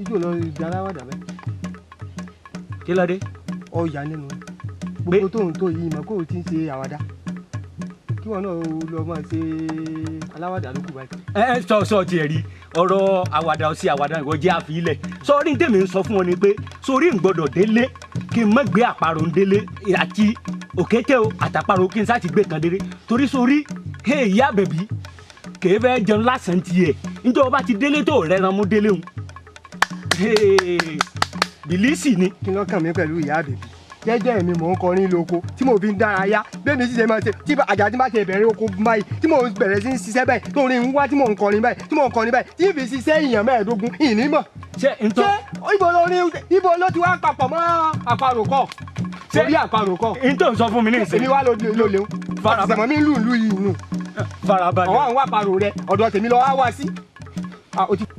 ijó lọ ibi aláwàdà bẹ́ẹ̀. kí ló dé. ọ̀yà nínú gbogbo tóun tó yìí mọ̀ kó o ti ń ṣe àwàdà kí wọn náà lọ máa ṣe aláwàdà ló kù báyìí. sọ tiẹ̀ rí ọ̀rọ̀ àwàdà sí àwàdà ìwọ jẹ́ àfilẹ̀ sọrí tèmi ń sọ fún ọ ni pé sórí ń gbọ́dọ̀ délé kí n má gbé àparò ń délé àti òkété o àtàparò kí n sá ti gbé kan délé torí sórí ìyá bẹ̀bí kèé fẹ́ jẹun lásán tiẹ̀ níjọ́ ọba ti délé tó rẹran mú délé òun bìlísì ni. kí ló kàn mí pẹ̀lú ìyá bẹ̀bí jẹ́jẹ́ mi mò ń kọrin lóko tí mo fi ń dárayá bẹ́ẹ̀ mi sì ṣe máa ṣe tí àjà tí bá ṣe bẹ̀rẹ̀ oko báyìí tí mo bẹ̀rẹ̀ sí ń ṣiṣẹ́ báyìí tó rin ń wá tí mò ń kọrin báyìí tí mò ń kọrin báyìí tí n fi ṣiṣẹ́ èèyàn mẹ́ẹ̀ẹ́dógún ìní mọ̀. ṣé ibo ló ti wá papọ̀ mọ́ àparò kọ́ orí àparò kọ́. n tó ń sọ fún mi ní ìsìn. èmi wá ló léwu àtìsẹ̀mọ́ mi ń lù yìí nù. farabalẹ̀. àwọn àwọn àparò rẹ ọ̀dọ̀ tèmi lọ wá sí.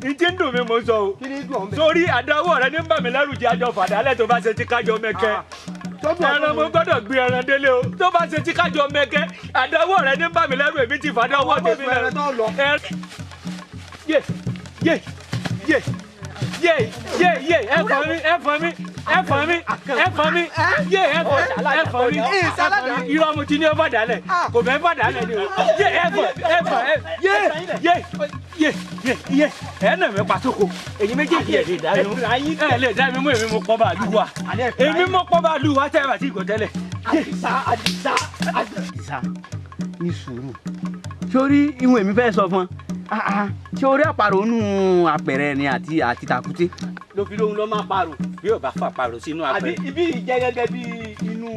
ìdí ń dùn mí mo sọ o sórí àdáwọ̀ rẹ ní bàmí lẹ́rù jẹ́ àjọ fàdálẹ̀ tó bá ṣe ti kájọ mẹ́kẹ́ ẹran mo gbọ́dọ̀ gbé ẹran délé o tó bá ṣe ti kájọ mẹ́kẹ́ àdáwọ̀ rẹ ní bàmí lẹ́rù èmi ti fàdáwọ̀ tèmi lẹ́rù. yé ẹ̀fọ́ mi yé ẹ̀fọ́ mi irọ́ mo ti ní ọba dálẹ̀ kò fẹ́ fà dálẹ̀ ni o yé ẹ̀fọ́ yé ẹ̀ nà mí pàtókò èyí méjèèjì ẹ̀ lè dá mi mú èmi mo pọ́ bá lù wá èmi mo pọ́ bá lù wá tẹ́ ẹ bá ti gò tẹ́lẹ̀. Àdìsá ní sùúrù sórí ìwọ̀n èmi fẹ́ sọ fún ọ ṣé orí àparò nù apẹ̀rẹ̀ ni àti tàkúté. ló fi lóhun ló máa parò bí ò bá fà parò sínú apẹ̀rẹ̀. àbí ibi ìjẹ́ gẹ́gẹ́ bí inú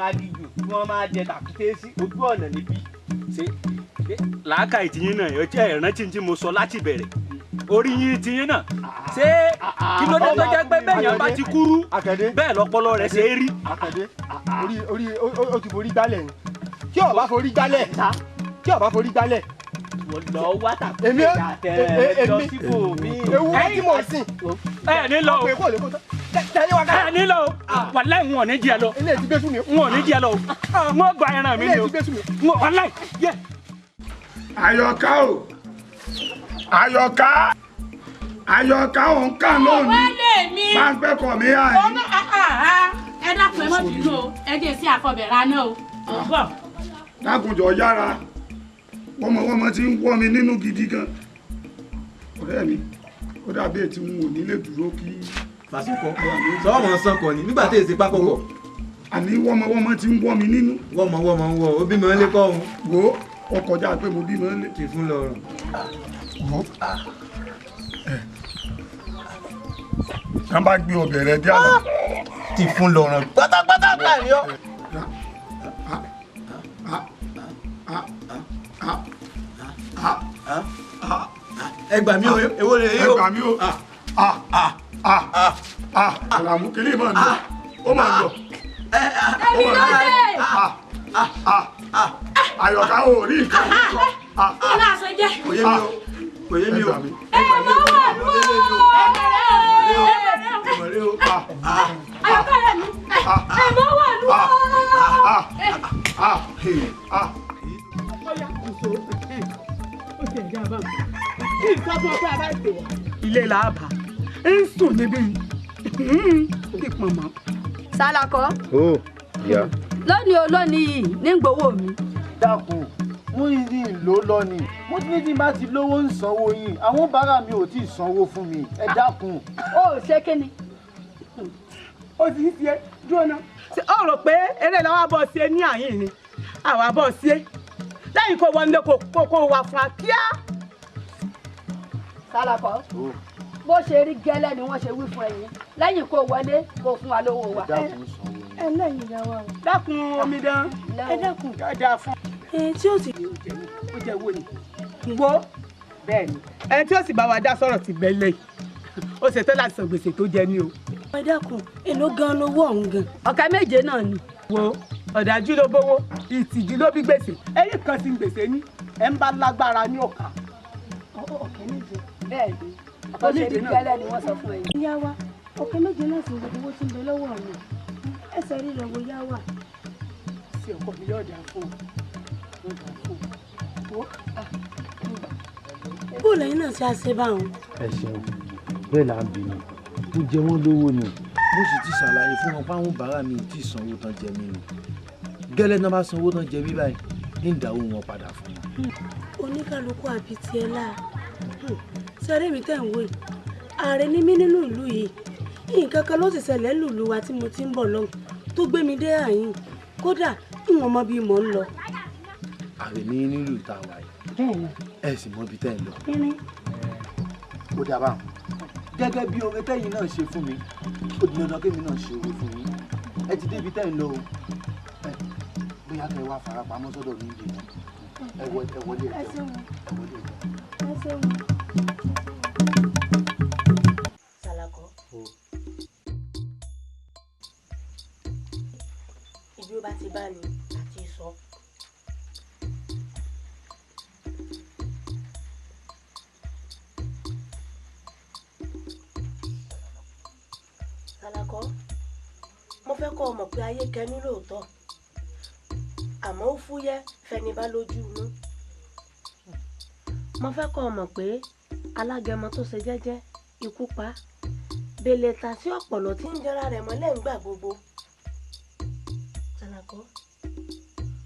agijù tí wọ́n máa jẹ tàkúté sí ojú ọ̀nà níbí. ṣé làákà ìtìyín náà ẹ jẹ́ ìrántí tí mo sọ láti bẹ̀rẹ̀ orí yín tìyín náà ṣé kí ló dé tó jẹ́ pé bẹ́ẹ̀ yẹn bá ti kúrú bẹ́ẹ̀ lọ́pọlọ rẹ̀ ṣe é rí. orí ó ti forí gbálẹ̀ ni tí ò bá forí gbálẹ̀ tí ọba forí gbálẹ̀. lọ wá tàbí èmi lọ síbò mi. ewu tí mo sìn. ẹ ní lọ o tẹ̀lé wa ká. ẹ ní lọ o wàláì wọn ò ní jí ẹ lọ. ilé ti gbé sùn mi. wọn ò ní jí ẹ lọ o wọn gba ẹran mi ni o. ilé ti gbé sùn mi. wàláì yẹ. Àyọ̀ká o Àyọ̀ká òun kà lónìí máa ń gbẹ́kọ̀ mi àyè. ẹ dákun ẹ má bínú o ẹ jẹ́ sí àfọbẹ̀rẹ̀ náà o ọ̀gbọ́n. Dákunjọ yára wọ́mọ ti ń wọ́ mi nínú gidi gan. Ọ̀rẹ́ mi ó dàbí ètí mu ò nílé dúró kí. Fàṣíkọ sọ́ọ̀mọ̀ sànkọ ni nígbà tí èsì pákọ̀kọ̀. Àní wọ́mọ ti ń wọ́ mi nínú. wọ́mọ ń wọ ó bímọ lé kọ́ òun. Wo ọkọjá pé mo bímọ lé. kì í fún lọ́rùn. Ká bá gbé ọbẹ̀ rẹ dé àná. Ti fún lọ́rùn pátápátá láàrin ọ. Ẹ gbà mí o èwo lè yí o. Ẹ gbà mí o. Àlàmú kiri mọ̀ ní. Ó máa lọ. Ẹni ló dé. Àyọ̀ká ò rí nǹkan mi sọ. Ọlá àṣẹ jẹ́. Kò yé mi o. Kò yé mi o. Ẹ mọ wà lú o. Ẹ̀mọ̀rẹ́ o. Àyọ̀ká rẹ̀ mi. Ẹ mọ wà lú o. ilé làbà ń sùn níbí kí pọ̀nmọ́. Sálàkọ́ ó yá. lónìí olónìí yìí ní gbowó mi. dákun mo ní ní ìlò lọ́ni mo ní tí n bá ti lówó ń sanwó yín àwọn bàrà mi ò tí ì sanwó fún mi ẹ dákun. ó ṣe kíni. ó ti ń ṣe dúró náà. ó rò pé eré làwọn abọ́ ṣe ní àyín ni àwọn abọ́ ṣe lẹ́yìn kó wọlé kó wà fún wa kíá. Sálàkọ́ bó ṣe rí gẹ́lẹ́ ni wọ́n ṣe wí fún ẹ̀yin lẹ́yìn kó wọlé kó fún wa lówó wa. ẹ lẹ́yìn ìyá wa o. dákun omidan ẹ dákun dáadáa fún. tí ó sì ó jẹ wo ni wo bẹ́ẹ̀ ni ẹni tí ó sì bá wa dá sọ̀rọ̀ ti bẹ́ẹ̀ lẹ́yìn ó ṣe tó láti san gbèsè tó jẹ ní o. ẹ dákun èló gan lówó ọ̀hún gan. ọ̀kẹ́ méje náà ni. wo ọ̀dájú ló bówó ìtìjú ló bí gbèsè ẹ̀yìn kan sí gbèsè ní ẹ̀ ń bá lágbára ní ọ̀kà. ọ̀kẹ́ méje bẹ́ẹ̀ ni bó ṣe rí gẹ́lẹ́ ni wọ́n sọ fún ẹ̀yin. ìyá wa ọ̀kẹ́ méje náà sì gbogbo owó tí ń bẹ lọ́wọ́ mi ẹsẹ̀ rí lọ́wọ́ yá wà. ṣé ọkọ mi yóò dà fún un. bó lẹ́yìn náà ṣe àṣẹ báwọn. ẹ ṣeun bẹ́ẹ̀ là ń bínú mo jẹ wọ́n lówó ni mo sì ti ṣàlàyé fún wọn fáwọn bàrà mi tí ì sanwó tán jẹ mí ni gẹ́lẹ́ náà bá sanwó tán jẹ mí báyìí ní ìdáwó wọn padà fún wọn. oníkálukú àbí tiẹ̀ láà sẹ́rí mi tẹ̀ ń wò yìí ààrẹ ní mí nínú ìlú yìí nǹkan kan ló sì ṣẹlẹ̀ lùlù wa tí mo ti ń bọ̀ lọ́hùn tó gbé mi dé àyìn kódà ìwọ̀n mọ bí mò ń lọ. ààrẹ ní nílùú tá a wà yìí ẹ sì mọ ibi tẹ́ ẹ lọ. ó dábàá gẹ́gẹ́ bí oore tẹ́yìn náà ṣe fún mi ó di dandan kémi náà ṣe oore fún yín ẹ ti débi tẹ́ ẹ lọ o bóyá kẹ́ ẹ wá farapamọ́ sọ́dọ̀ mi jù ẹ wọlé ẹ jẹun ẹ wọlé ẹ jẹun. Sálàkọ́ ibi ó bá ti bá ní àti sọ. Sálàkọ́ mo fẹ́ kọ́ ọ mọ̀ pé ayé kẹnu lóòótọ́ àmọ́ ó fúyẹ́ fẹni bá lójú inú. Mo fẹ́ kọ́ ọ mọ̀ pé alágẹmọ tó ṣe jẹ́jẹ́ ikú pa bèlè ta sí ọ̀pọ̀lọ́ tí ń jẹra rẹ̀ mọ́lẹ̀ ń gbà gbogbo. Sálàkọ́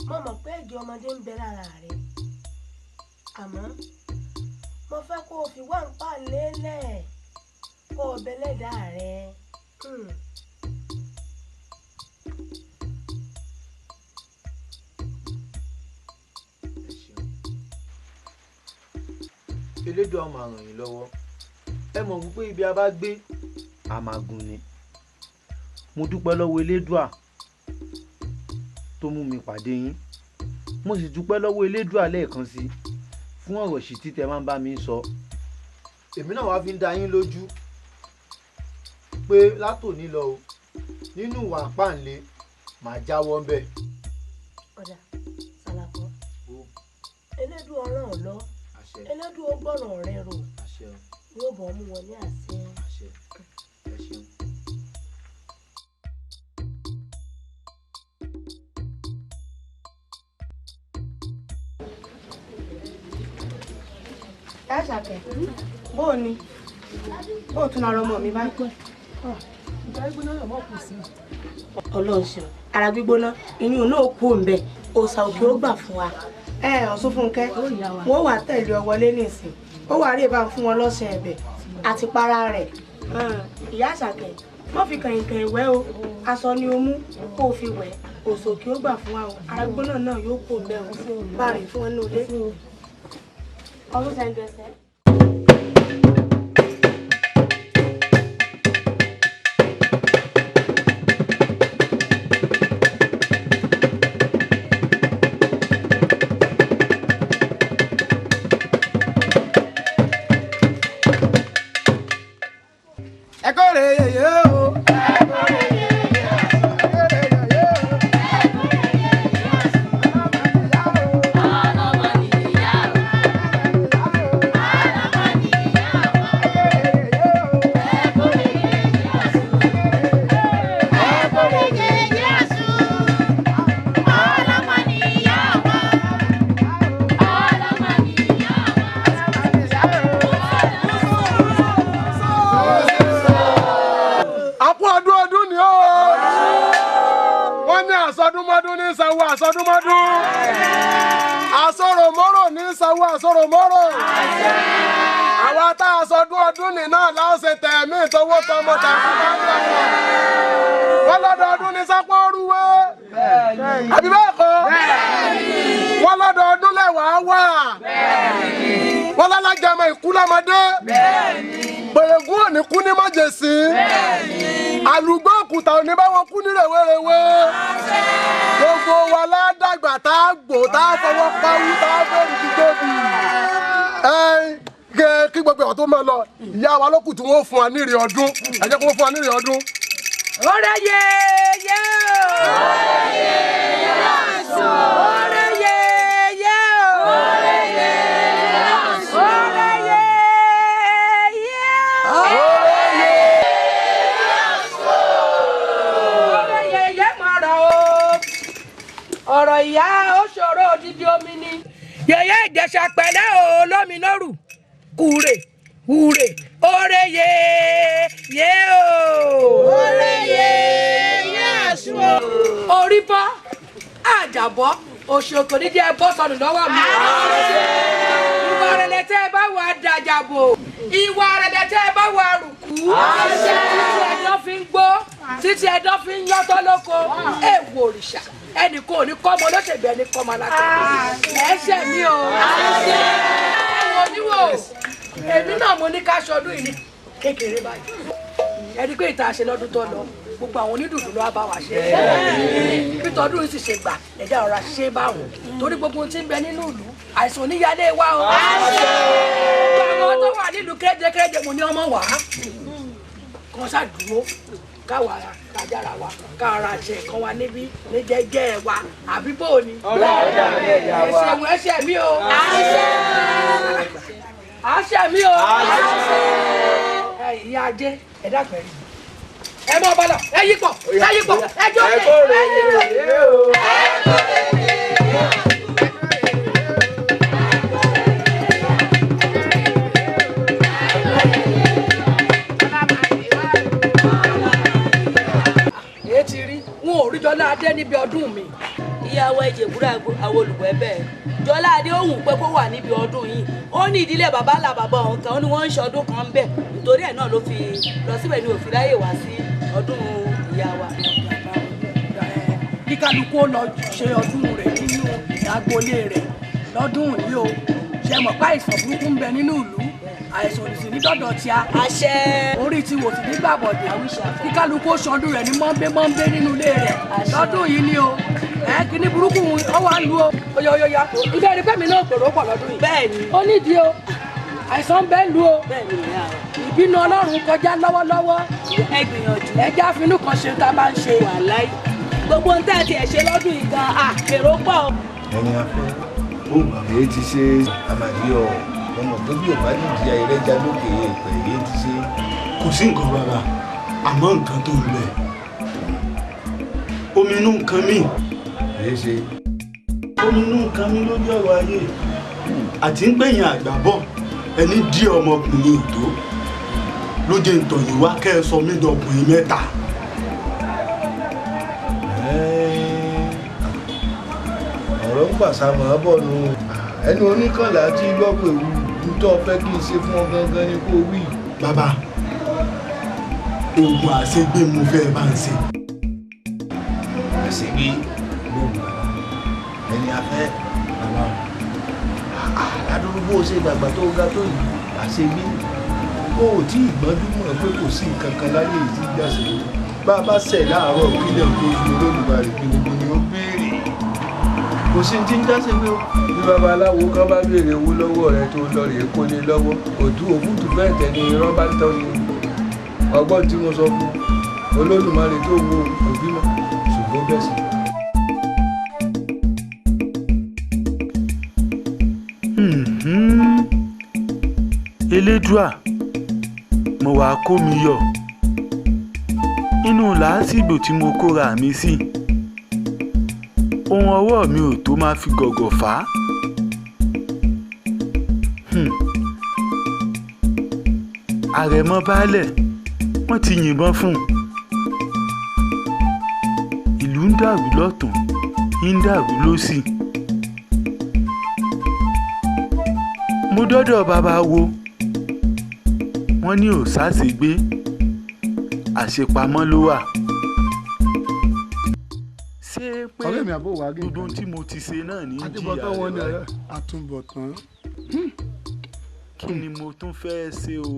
mo mọ̀ pé ẹ̀jẹ̀ ọmọdé ń bẹ lára rẹ̀ àmọ́ mo fẹ́ kó o fi wá ń pa lélẹ̀ kó o bẹlẹ́dà rẹ̀. Elédùà á máa ràn yín lọ́wọ́ ẹ mọ̀ wípé ibi a bá gbé àmàgùn ni mo dúpẹ́ lọ́wọ́ Elédùà tó mú mi pàdé yín mo sì dúpẹ́ lọ́wọ́ Elédùà lẹ́ẹ̀kan sí fún ọ̀rọ̀ sí tí tẹ máa ń bá mi sọ èmi náà wàá fi ń dá yín lójú pé látòní lọ o nínú ìwà páǹlé màá jáwọ́ ń bẹ̀. Ọ̀dà Sálàkọ́ Ẹlẹ́dùn ọ̀ràn lọ Ẹlẹ́dùn ó gbọ́ràn rẹ rò yóò bọ̀ mú wọn ní àṣẹ. Ẹ ṣàkẹ́ bóò ni bóò tún ara ọmọ mi báyìí. ìgbà gbígbóná lọ mọ́ kù sí. Ọlọ́run ṣeun ara gbígbóná ìyún náà kú òǹbẹ òòsà òkè ó gbà fún wa. Ọ̀ṣun Fúnkẹ́ wọ́n wà tẹ̀lé ọ wọlé nísìn ó wà rí ìbá fún wọn lọ́sẹ̀ ẹ̀bẹ̀ àti para rẹ̀. Ìyá Àṣàkẹ́ wọ́n fi kàìnkàìn ìwẹ́ o aṣọ ni o mú kó o fi wẹ̀ òòsà òkè ó gbà fún wa o ara gbígbóná náà yóò kú òǹbẹ o bá rìn fún wọn ní ilé. Ọdún sẹ́ńgẹ̀sẹ̀. Àwa tá a sọdún ọdún ní náà láṣẹ tẹ̀mí ìtọ́wọ́ tọmọ tàbí wọ́n lọ́dọọdún ní sápọ́ rúwé àbí bẹ́ẹ̀ kọ́ wọ́n lọ́dọọdún lẹ́wàá wà wọ́n lálájàmọ ìkú lọ́mọdé pèrègún òní kú ní májèsí àlùgbọ́ òkúta òní bá wọn kú ní rèwerèwe gbogbo wa ládàgbà tá a gbò tá a fọwọ́ pawú tá a fẹ́ ìdíjóbi kí gbogbo ọ̀ tó máa lọ ìyá wa lókù tí wọ́n fún wa nírè ọdún ẹ jẹ́ kó fún wa nírè ọdún. Ọ̀rẹ́ yeye o. Ọ̀rẹ́ yeye aṣọ. Ọ̀rẹ́ yeye o. Ọ̀rẹ́ yeye aṣọ. Ọ̀rẹ́ yeye o. Ọ̀rẹ́ yeye aṣọ. Ọ̀rẹ́ yeye mọ̀rọ̀ o. Ọ̀rọ̀ ìyá ó ṣòro odidi omi ni. Yeye Ìjẹ̀ṣà pẹ̀lẹ́ o lóminórù. Kúrè kúrè ọ̀rẹ́ yeye o. Ọ̀rẹ́ yeye aṣọ. Orí bọ́ àjàbọ́ òṣòkò níjẹ́ bọ́ sọnù lọ́wọ́ mi. Ìwà rẹ̀lẹ̀ tẹ́ ẹ bá wà dàjàbò. Ìwà rẹ̀lẹ̀ tẹ́ ẹ bá wà rùkú. Títí ẹ̀dọ́ fi ń gbó. Títí ẹ̀dọ́ fi ń yọ́tọ́ lóko. Èèwọ̀ òrìṣà ẹnì kò ní kọ́ ọmọ olóṣèlú ẹni kọ́ ọmọ alákẹ́. Ẹ̀ṣẹ̀ mi o. Ẹ̀wọ̀n oníwò èmi náà mo ní ká ṣọdún yìí ní kékeré báyìí. Ẹni pé ìta ṣe lọ́dún tó lọ gbogbo àwọn onídùúdù ló wá bá wa ṣe. Bí tọdún yìí sì ṣe gbà ẹ̀dá ọ̀rá ṣe báwọn torí gbogbo ohun tí ń bẹ nínú ìlú àìsàn oníyalé wa o. Àwọn tó wà nílùú kéréje mo ní ọmọ wá kan ṣàdúró káwa kájára wa kára ṣe kan wa níbí ní jẹ́jẹ́ wa àbí bò ni. Ẹ̀ṣẹ̀ mi o. Àṣẹ mi o. Ìyá ajé ẹ dàgbẹ́ rí. Ẹ mọ ọba lọ, ẹ yípo, ẹ yípo, ẹ jó lè, ẹ yípo. Èyí ti rí, wọn ò rí Jọlá Adé níbi ọdún mi. Ìyàwó Ìjẹ̀búrà àwọn olùgbọ́ ẹ̀bẹ̀ Jọlá Adé òun pé kó wà níbi ọdún yìí ó ní ìdílé bàbá ńlá bàbá òun kan ó ní wọ́n ń ṣọdún kan ń bẹ̀ nítorí ẹ̀ náà ló fi lọ síbẹ̀ ní òfin láyè wá sí ọdún ìyá wa. Kí kálukú lọ ṣe ọdún rẹ̀ nínú agboolé rẹ̀ lọ́dún yìí o ṣe mọ̀ pé àìsàn burúkú ń bẹ nínú ìlú àìsàn òdìsí ní dọ́dọ̀ tí a. Àṣẹ. Orí ti wò sí nígbà bọ̀dẹ̀ kí kálukú ṣọdún rẹ̀ ní mọ́ńbé nínú ilé rẹ̀ lọ́dún yìí ni o kíní burúkú ọ wà lù o oyoyoya ibẹ̀ ni fẹ́mi náà gbèrò pọ̀ lọ́dún yìí. Bẹ́ẹ̀ni. Ó nídìí o àìsàn bẹ́ẹ̀ lù o. Bẹ́ẹ̀ni ìyá o. Ìbínú Ọlọ́run kọjá lọ́wọ́lọ́wọ́. Ẹ gbìyànjú. Ẹ já finú kan ṣe tá a bá ń ṣe. Wàláì. Gbogbo ń tẹ́ ẹ ti ẹ̀ ṣe lọ́dún yìí gan-an èrò pọ̀. Ẹni afẹ́ èyí ti ṣe àmàdí ọ ọmọ tó bí ò bá dìde ayẹlẹjà lókè èèpẹ̀ èyí ti ṣe. kò sí nǹkan bàbá àmọ́ nǹkan tó ń bẹ omi inú nǹkan mi. èyí ṣe. omi inú nǹkan mi lójú ọ̀rọ̀ ayé àti ń gbẹ̀yìn àgbà bọ̀ ẹni dí ọmọkùnrin ètò ló jẹ́ ntọ̀yìn wá kẹ́ ẹ sọ mí dọkùnrin mẹ́ta. ọ̀rọ̀ ń pàṣàmọ̀ bọ̀ nù ẹni oníkànlá tí gbọ́ pé wù tó fẹ́ kí n ṣe fún ọ gangan ni kò wí. bàbá oògùn àṣegbé mo fẹ́ bá ń ṣe. àṣegbé ẹni afẹ́ ládùúgbò bó ṣe dàgbà tó ga tó yìí àṣegbé ó tí ìgbọ́njú mọ̀ pé kò sí nǹkan kan láyé yìí tí gbà ṣe bá a bá ṣẹ̀ láàárọ̀ kílẹ̀ tó fi olódùmarè pé gbogbo ni ó béèrè kò sí ti ń dáṣe pé bí babaláwo kan bá béèrè owó lọ́wọ́ rẹ tó lọ rèé kó lé lọ́wọ́ òtú òfútù bẹ́ẹ̀ tẹ̀ ni irọ́ bá tọ́ ni ọgbọ́n tí mo sọ fún olódùmarè tó wo òbí mọ́ ṣùgbọ́n bẹ́ẹ̀ sì. Elédùà mo wàá kó mi yọ inú làásìgbò tí mo kóra mi sí ohun ọwọ́ mi ò tó máa fi gọ̀gọ̀ fà á. àrẹ̀mọ baálẹ̀ wọ́n ti yìnbọn fún un ìlú ń dàrú lọ́tùn ń dàrú lósì. mo dọ́dọ̀ bàbá wo wọ́n ní ò sáṣègbé àṣepamọ́ ló wà. ṣé pé gbogbo tí mo ti ṣe náà ní jìyà rẹ̀ àtúbọ̀tán. kí ni mo tún fẹ́ ṣe o.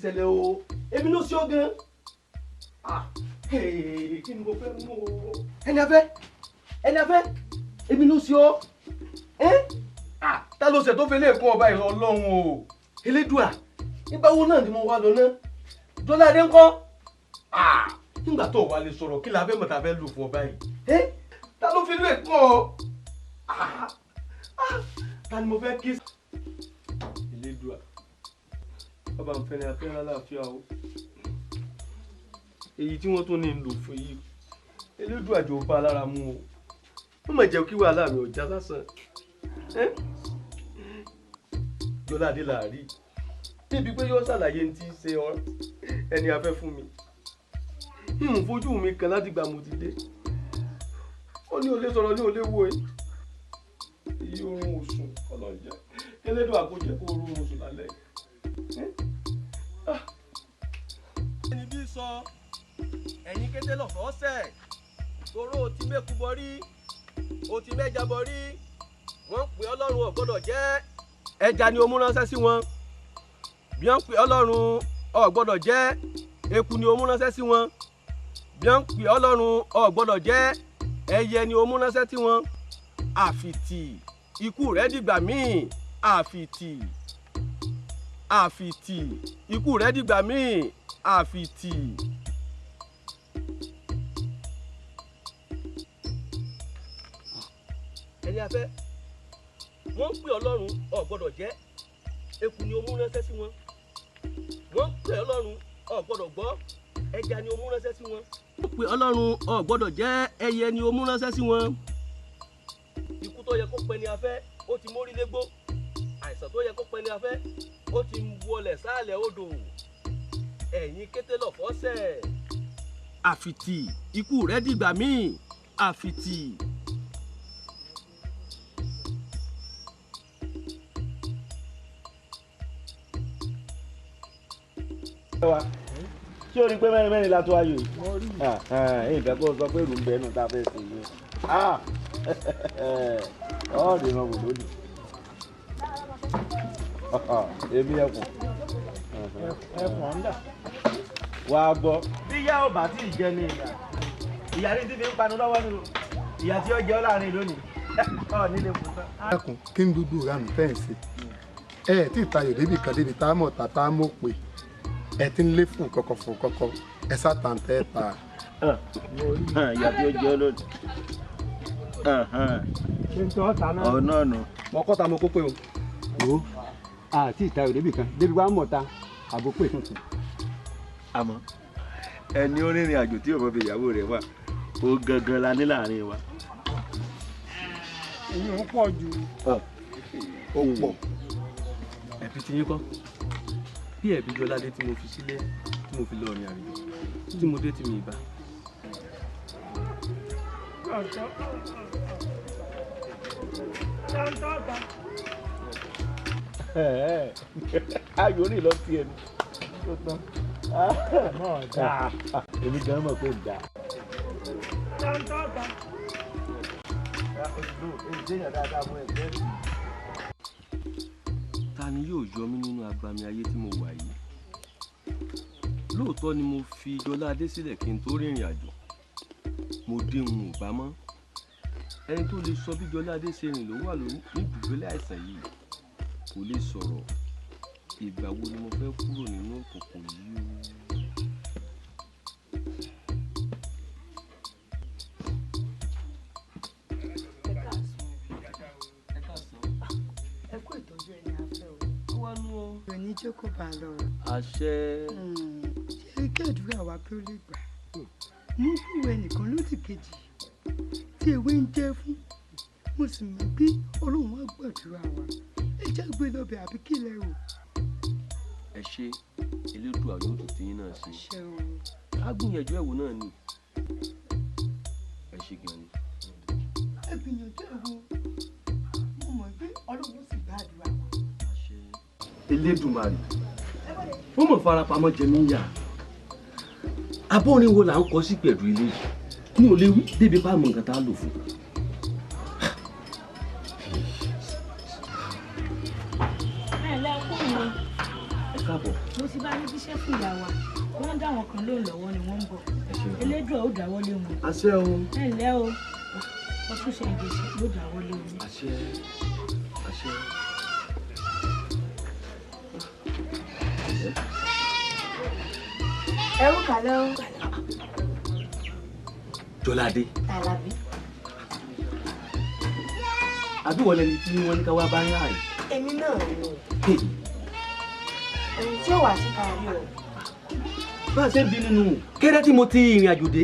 ṣẹlẹ̀ o èmi ló ṣe ó gan kí ni mo fẹ́ mú o. ẹni afẹ́ èmi ló ṣe ó ta ló ṣe tó fi lè kún ọba ìrọ̀ ọlọ́run o elédùà nígbà wo náà ni mo wá lọ náà Jọládé ńkọ́ nígbà tó wà lè sọ̀rọ̀ kí la fẹ́ mọ̀ tá fẹ́ lò fún ọba yìí ta ló fi lè kún ọ ta ni mo fẹ́ kí. elédùà ọba nfẹ́ ni afẹ́ aláàfíà o èyí tí wọ́n tún ní lò fún yìí elédùà jò bá lára mu o wọ́n mọ̀ jẹ́ kí wàhálà mi ò já sásán Jọládé làárí débi pé yóò ṣàlàyé ní ti ṣe ẹni afẹ́ fún mi ìhùn fojú mi kan láti gbà mo ti dé ó ní olè sọ̀rọ̀ ní olè wo èyí oorun òsùn ọlọ́jà elédùà àkójẹ kó oorun òsùn lálẹ́ ẹni bí sọ ẹ̀yin kété lọ́fọ̀ ọ̀sẹ̀ toró o ti mẹ́kú bọ́rí o ti mẹ́ja bọ́rí wọ́n pè ọlọ́run ò gbọ́dọ̀ jẹ́ ẹja ni o mú ránṣẹ́ sí wọn bí wọ́n pè ọlọ́run ò gbọ́dọ̀ jẹ́ eku ni o mú ránṣẹ́ sí wọn bí wọ́n pè ọlọ́run ò gbọ́dọ̀ jẹ́ ẹyẹ ni o mú ránṣẹ́ sí wọn àfìtì ikú rẹ̀ dìgbà míì àfìtì ikú rẹ̀ dìgbà míì àfìtì. ẹni afẹ́ wọ́n ń pè ọlọ́run ò gbọ́dọ̀ jẹ́ eku ni o mú ránṣẹ́ sí wọn wọ́n ń pè ọlọ́run ò gbọ́dọ̀ gbọ́ ẹja ni o mú ránṣẹ́ sí wọn wọ́n ń pè ọlọ́run ò gbọ́dọ̀ jẹ́ ẹyẹ ni o mú ránṣẹ́ sí wọn. ikú tó yẹ kó pẹ́ ni afẹ́ ó ti mórí légbó àìsàn tó yẹ kó pẹ́ ni afẹ́ ó ti wọlẹ̀ sáàlẹ̀ odò ẹ̀yin kété lọ́fọ́ sẹ̀. àfìtì ikú rẹ̀ dìgbà míì àfìtì. ṣé o rí pé mẹ́rin la tó ayò yìí? Nǹkan kó sọ pé èrò ń bẹ nù tá a fẹ́ ṣe yìí. Ọ̀ọ́dì náà wò lónìí. Èmi ẹkùn. Ẹkùn ọ̀ndà. Wà á gbọ́. Bí ìyá ò bá tí ì jẹ ní ìyá. Ìyá ní ti fi ń panu lọ́wọ́ nínú. Ìyá tí ó jẹ́ ọ́ láàrin lónìí. Nílé fún tán. ẹkùn kí n dúdú ra mi fẹ́ ṣe tí ìtayọ̀ débi kan débi tá a mọ̀ tá a mọ̀ pé ẹ ti ń lé fún kọ̀kọ̀ ẹ sátàǹtẹ̀ ta. Ìyá tí ó jẹ́ ọ́ lónìí. ṣé n tọ́ ta náà. Ọ̀nà ọ̀nà. Mo kọ́ ta mo kó pé o. Wo àti ìtayọ̀ débi kan débi wàá mọ̀ ta àbò pé tuntun. Àmọ́ ẹni ó rìnrìn àjò tí òun fi ìyàwó rẹ̀ wà ó gangan la ní láàrin wa. Èyí ò pọ̀ jù. Ó pọ̀. Ẹ̀bí ti yín kọ́ bí ẹ̀bí Jọládé tí mo fi sílé tí mo fi lọ rìn àrìnà tí mo dé tí mi bá. Ayò ní lọ sí ẹnu tó tán. Èmi gan mọ̀ pé ń dà. Ta ni yóò yọ mí nínú agbami ayé tí mo wà yìí? Lóòótọ́ ni mo fi Jọládé sílẹ̀ kí n tó rìnrìn àjò. Mo dé n ò bá mọ́. Ẹni tó lè sọ bí Jọládé ṣe rìn ló wà ní ìdùbúlẹ̀ àìsàn yìí kò lè sọ̀rọ̀. Ìgbà wo ni mo fẹ́ kúrò nínú òkùnkùn yìí o? Òní jókòó bá lọ. Àṣẹ. Ṣé kí àdúrà wa pé ó lè gbà? Mú kúrò ẹnìkan lódì kejì tí ewé ń jẹ́ fún. Mo sì mọ̀ pé Ọlọ́run wá gbàdúrà wa. Ẹ já gbé lọ́bẹ̀ àbí kí lẹ rò? Ẹ ṣe Elédùà yóò tó tiyín náà ṣe. Á gbìyànjú ẹ̀wò náà ni. Ẹ ṣe gan ni. Ẹ gbìyànjú ẹ̀wò. Mo mọ̀ pé Ọlọ́run sì gbàdúrà wa. Elédùmarè ó mọ̀ farapamọ́ jẹ mí yà. Abórin wo là ń kọ sí pẹ̀lú ilé yìí? Mi ò lè wí débi bá mọ nǹkan tá a lò fún. Ẹ káàbọ̀. Mo ti bá ní jíṣẹ́ fún ìyá wa. Wọ́n dá àwọn kan lóhùn lọ́wọ́ ni wọ́n ń bọ̀. Elédùà ó dáwọ́ lé wọn. Àṣẹ o. Ẹ ǹlẹ́ o. Ọtúnṣe ìgbésẹ̀ ló dáwọ́ lé wọn. Àṣẹ. Àṣẹ. Ẹrú kàlẹ́ o. Jọládé. Àlàbí. Àbí wọlé ni tí wọ́n ní ká wá bá ń ráàyè. Èmi náà ni. Ẹni tí ò wá sí kárí o. Bá a ṣe ń bí nínú kéré tí mo ti ìrìn àjò dé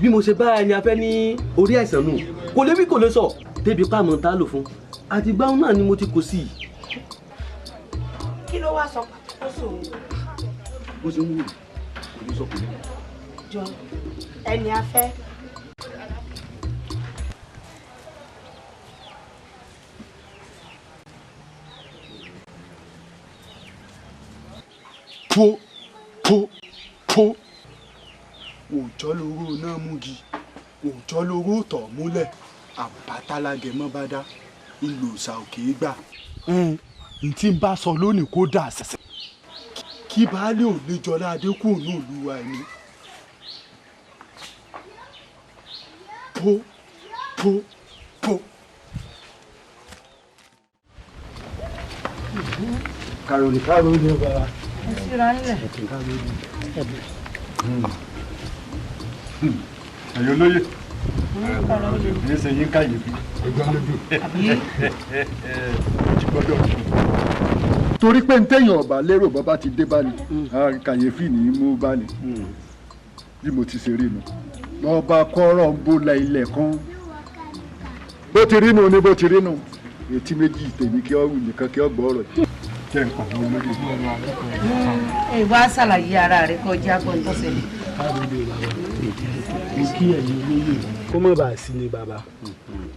bí mo ṣe bá ẹni afẹ́ ní orí àìsàn nù kò lè wí kò lè sọ débi pàmò tá a lò fún àti gbáhùn náà ni mo ti kò sí. Kí ló wá sọ pàtó sòwò? Bó ṣe ń wù kò ní sọ kò ní. Jọ ẹni afẹ́. Po òòjọ́ lóró náà múgi òòjọ́ lóró tọ̀ múlẹ̀ àbátálágẹ̀ mọ́ bá dá ìlò òòṣà òkè gbà. n tí ń bá sọ lónìí kó dà sẹ́sẹ́ kí baálé ò lè Jọládé kù ní ìlú wa ẹni. Po. Karoli baba. Ẹ síra nílẹ̀. Ẹ̀yin olóyè ní ṣe yín káyèéfì ẹgbẹ́ lójú ti gbọ́dọ̀ torí pé ntẹ̀yìn ọ̀bà lérò bọ́ bá ti dé bá ní kàyéfì ní í mú bá ní bí mo ti ṣe rí nu lọ́ba kọ́rọ̀ ń bó la ilẹ̀ kan bó ti rí nu ni bó ti rí nu etí méjì tèmi kí ọ wù nìkan kí ọ gbọ́ ọ̀rọ̀ yìí jẹ́ nǹkan ní olóyè. ẹ wá ṣàlàyé ara rẹ kọjá gbọ́n tó ṣẹlẹ̀. mo kí ẹ̀yin olóyè kó má bàa sí ni bàbá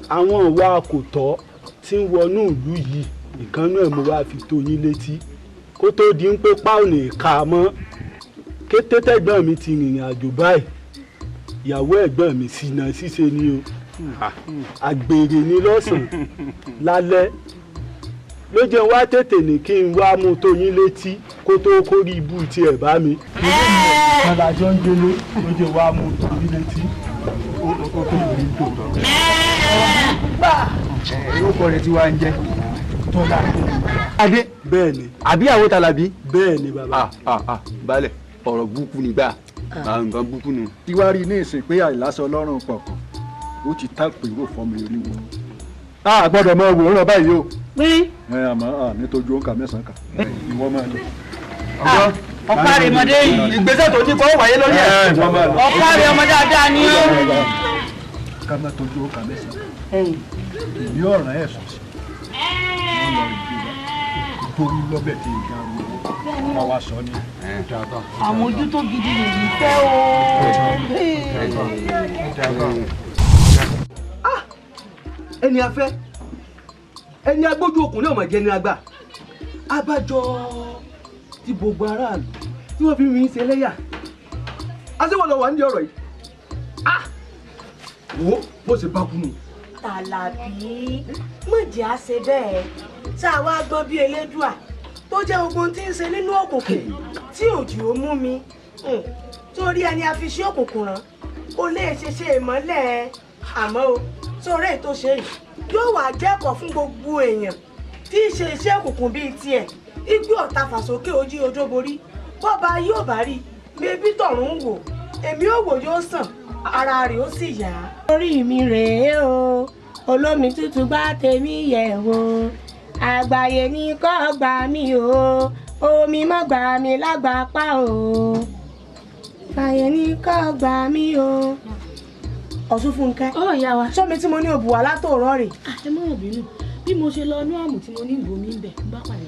àwọn ìwà kò tọ́ tí ń wọnú ìlú yìí ìkànnú ẹ̀ mo wá fi tó yín létí kó tó di ń pé páùnì ká mọ́ kété tẹ́gbọ́n mi ti rìnrìn àjò báyìí ìyàwó ẹ̀gbọ́n mi ṣìnà ṣíṣe ni o àgbèrè ni lọ́sàn-án lálẹ́ ló jẹ́ wá tètè ní kí n wá mú tó yín létí kó tó kórí ibú tiẹ̀ bá mi. adájọ́ ń délé ló jẹ́ wá mú tó yín létí kó tó yín tòótọ́. orúkọ rẹ̀ tí wàá ń jẹ́ Tọ́lá Adé. bẹ́ẹ̀ ni. àbí àwọn Tàlàbí. bẹ́ẹ̀ ni bàbá. balẹ̀ ọ̀rọ̀ burúkú nígbà nǹkan burúkú ni. tiwárí ní ìsìn pé àìlásọ ọlọ́run pọ̀kàn ó ti tá pèrò fọmọ oríwo. a gbọ́dọ̀ mọ òwúrọ̀ báyìí o. àmọ́ nítorí òǹkà mẹ́sàn-án kà ìwọ máa lọ. ọ̀kárẹ̀mọdé ìgbésẹ̀ tó ní kó wáyé lórí ẹ̀ ọ̀kárẹ̀ ọmọ dáadáa ni ó. ká má tójú òǹkà mẹ́sàn-án ìní ọ̀ràn ẹ̀ sọ̀sì wọ́n lọ rí torí lọ́bẹ̀ tí ìjà ro ká wá sọ ní. àmójútó gidi lèyí fẹ́ o. ẹni afẹ́ ẹni agbójú okùn náà mà jẹ́ ní agbá abájọ tí gbogbo aráàlú tí wọ́n fi rí ṣe lẹ́yà aṣẹ́wọ̀n lọ wà ní ọ̀rọ̀ yìí wo bó ṣe bá kú nù. Tàlàbí mọ̀jẹ̀ á ṣe bẹ́ẹ̀ tá a wá gbọ́ bí elédùà tó jẹ́ ogun tí ń ṣe nínú òkùnkùn tí òjì ó mú mi torí ẹni a fi ṣe òkùnkùn rán kó lè ṣe ìmọ́lẹ̀ àmọ́ o sórí èyí tó ṣe yìí yóò wá jẹ́kọ̀ọ́ fún gbogbo èèyàn tí í ṣe iṣẹ́ òkùnkùn bíi tiẹ̀ igbó ọ̀tá fàsókè ojí ojó borí bọ́ba yóò bá rí bébí tọ̀run wò èmi ò wò yóò sàn ara rẹ̀ ó sì yá. orí mi rèé o olómi tútù gbá tèmi yẹ̀ wò àgbáyé ní kó gbà mí o omi má gbà mí lágbàpá o àgbáyé ní kó gbà mí o. Ọ̀ṣun Fúnkẹ́. Ó ìyá wa. Sọ́mi tí mo ní òbúwa látòrọ́ rè. Ẹ má bínú bí mo ṣe lọ ní àmù tí mo ní ìbomi ń bẹ̀ ń bá pàdé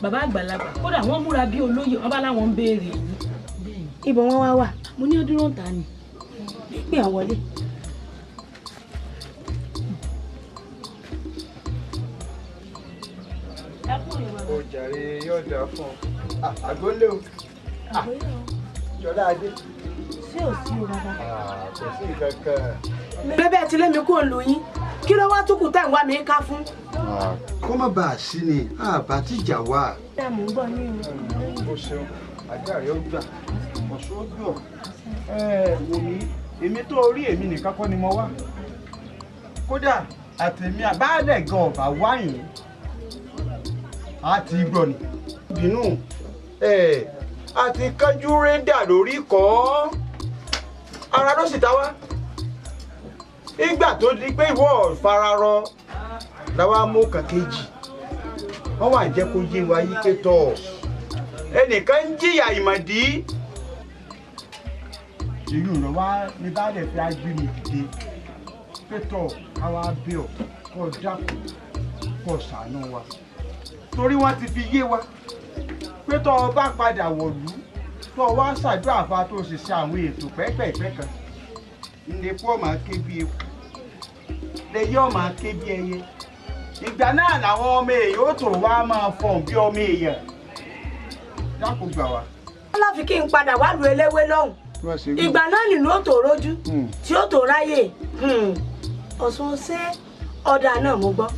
bàbá àgbàlagbà kódà wọ́n múra bí olóyè wọ́n bá láwọn ń béèrè yìí. Ibo wọn wá wà. Mo ní ọdún rọ̀ǹta ni. Gbé àwọlé. ó jàre yóò dáa fún ọ àgọ́lé o jọlá adé. Ṣé ò sí o bàbá? Kò sí kankan. Bẹ́ẹ̀ tí lẹ́mi kò lù yín kí ló wá túkù tá ìwà mi ká fún. kó má bàa sí ni àbá tíjà wà. Ṣé mò ń bọ̀ ní o ṣeun àjà rẹ ó gbà ọ̀ṣun ó gbọ̀. Wò mí èmi tó rí èmi nìkan kọ́ ni mo wá kódà àtẹ̀mí àbáàdẹ̀ gan ọ̀bà wáyìn àti gbọ̀ ni. bínú àti kánjú rédà lórí kọ́ ara ló sì ta wá ìgbà tó di pé ìwọ fararọ làwa mú kàkejì wọn wà jẹ́ kó yé wa yí pé tọ ẹnìkan ń jìyà ìmọ̀dí. èyí ò wá ní báàlẹ̀ fi agbé mi dìde pé tọ àwa bí ọ kọ dákun kọ ṣàánú wa torí wọn ti fi yé wa pé tọ́ ọ bá padà wọ̀lú tọ́ ọ wá ṣàdúrà fa tó sì ṣe àwọn ètò pẹ́pẹ́pẹ́ kan ìlẹ̀kùn ọ̀mà ké bí eku lẹ́yìn ọ̀mà ké bí ẹyẹ ìgbà náà làwọn ọmọ èèyàn ó tó wá máa fọ̀n bí ọmọ èèyàn dákun gbà wá. wọ́n láfi kí n padà wá lu eléwé lọ́hùn ìgbà náà nínú ó tó rójú tí ó tó ráyè Ọ̀ṣun ṣé ọ̀dà náà mo gbọ́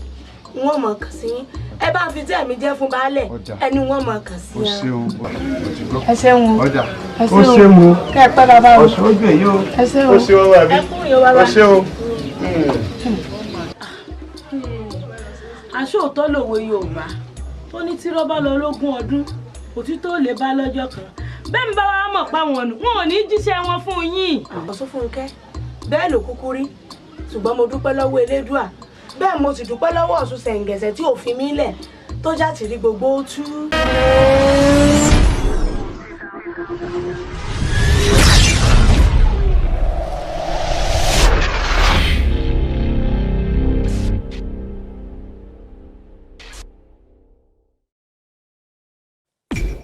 wọ́n mọ̀ kàn sí yín ẹ bá fi tí ẹ̀mí jẹ́ fún baálẹ̀ ẹni wọ́n mọ̀ kàn sí ẹ ṣeun ẹ ṣeun o ọjà ẹ ó ṣeun o kẹ́ ẹ pẹ́ bàbá o Ọ̀ṣun ojú ẹ̀ yóò ẹ ṣeun ó ṣeun wà bí ẹ kú yóò bàbá ó ṣeun. aṣóòótọ́ lòwe Yorùbá tó ní tí rọ́bà lọ lógún ọdún òtítọ́ lè bá lọ́jọ́ kan bẹ́ẹ̀ ni bá wa mọ̀ pa wọn nù wọn ò ní jíṣẹ́ wọn fún yín. Ọ̀ṣun Fúnkẹ́ bẹ́ẹ̀ ló kúkú rí ṣùgbọ́n mo dúpẹ́ lọ́wọ́ Elédùà bẹ́ẹ̀ mo sì dúpẹ́ lọ́wọ́ Ọ̀ṣun Ṣẹ̀ǹgẹ̀ṣẹ̀ tí ò fi mí lẹ̀ tó já tìrí gbogbo ó tú.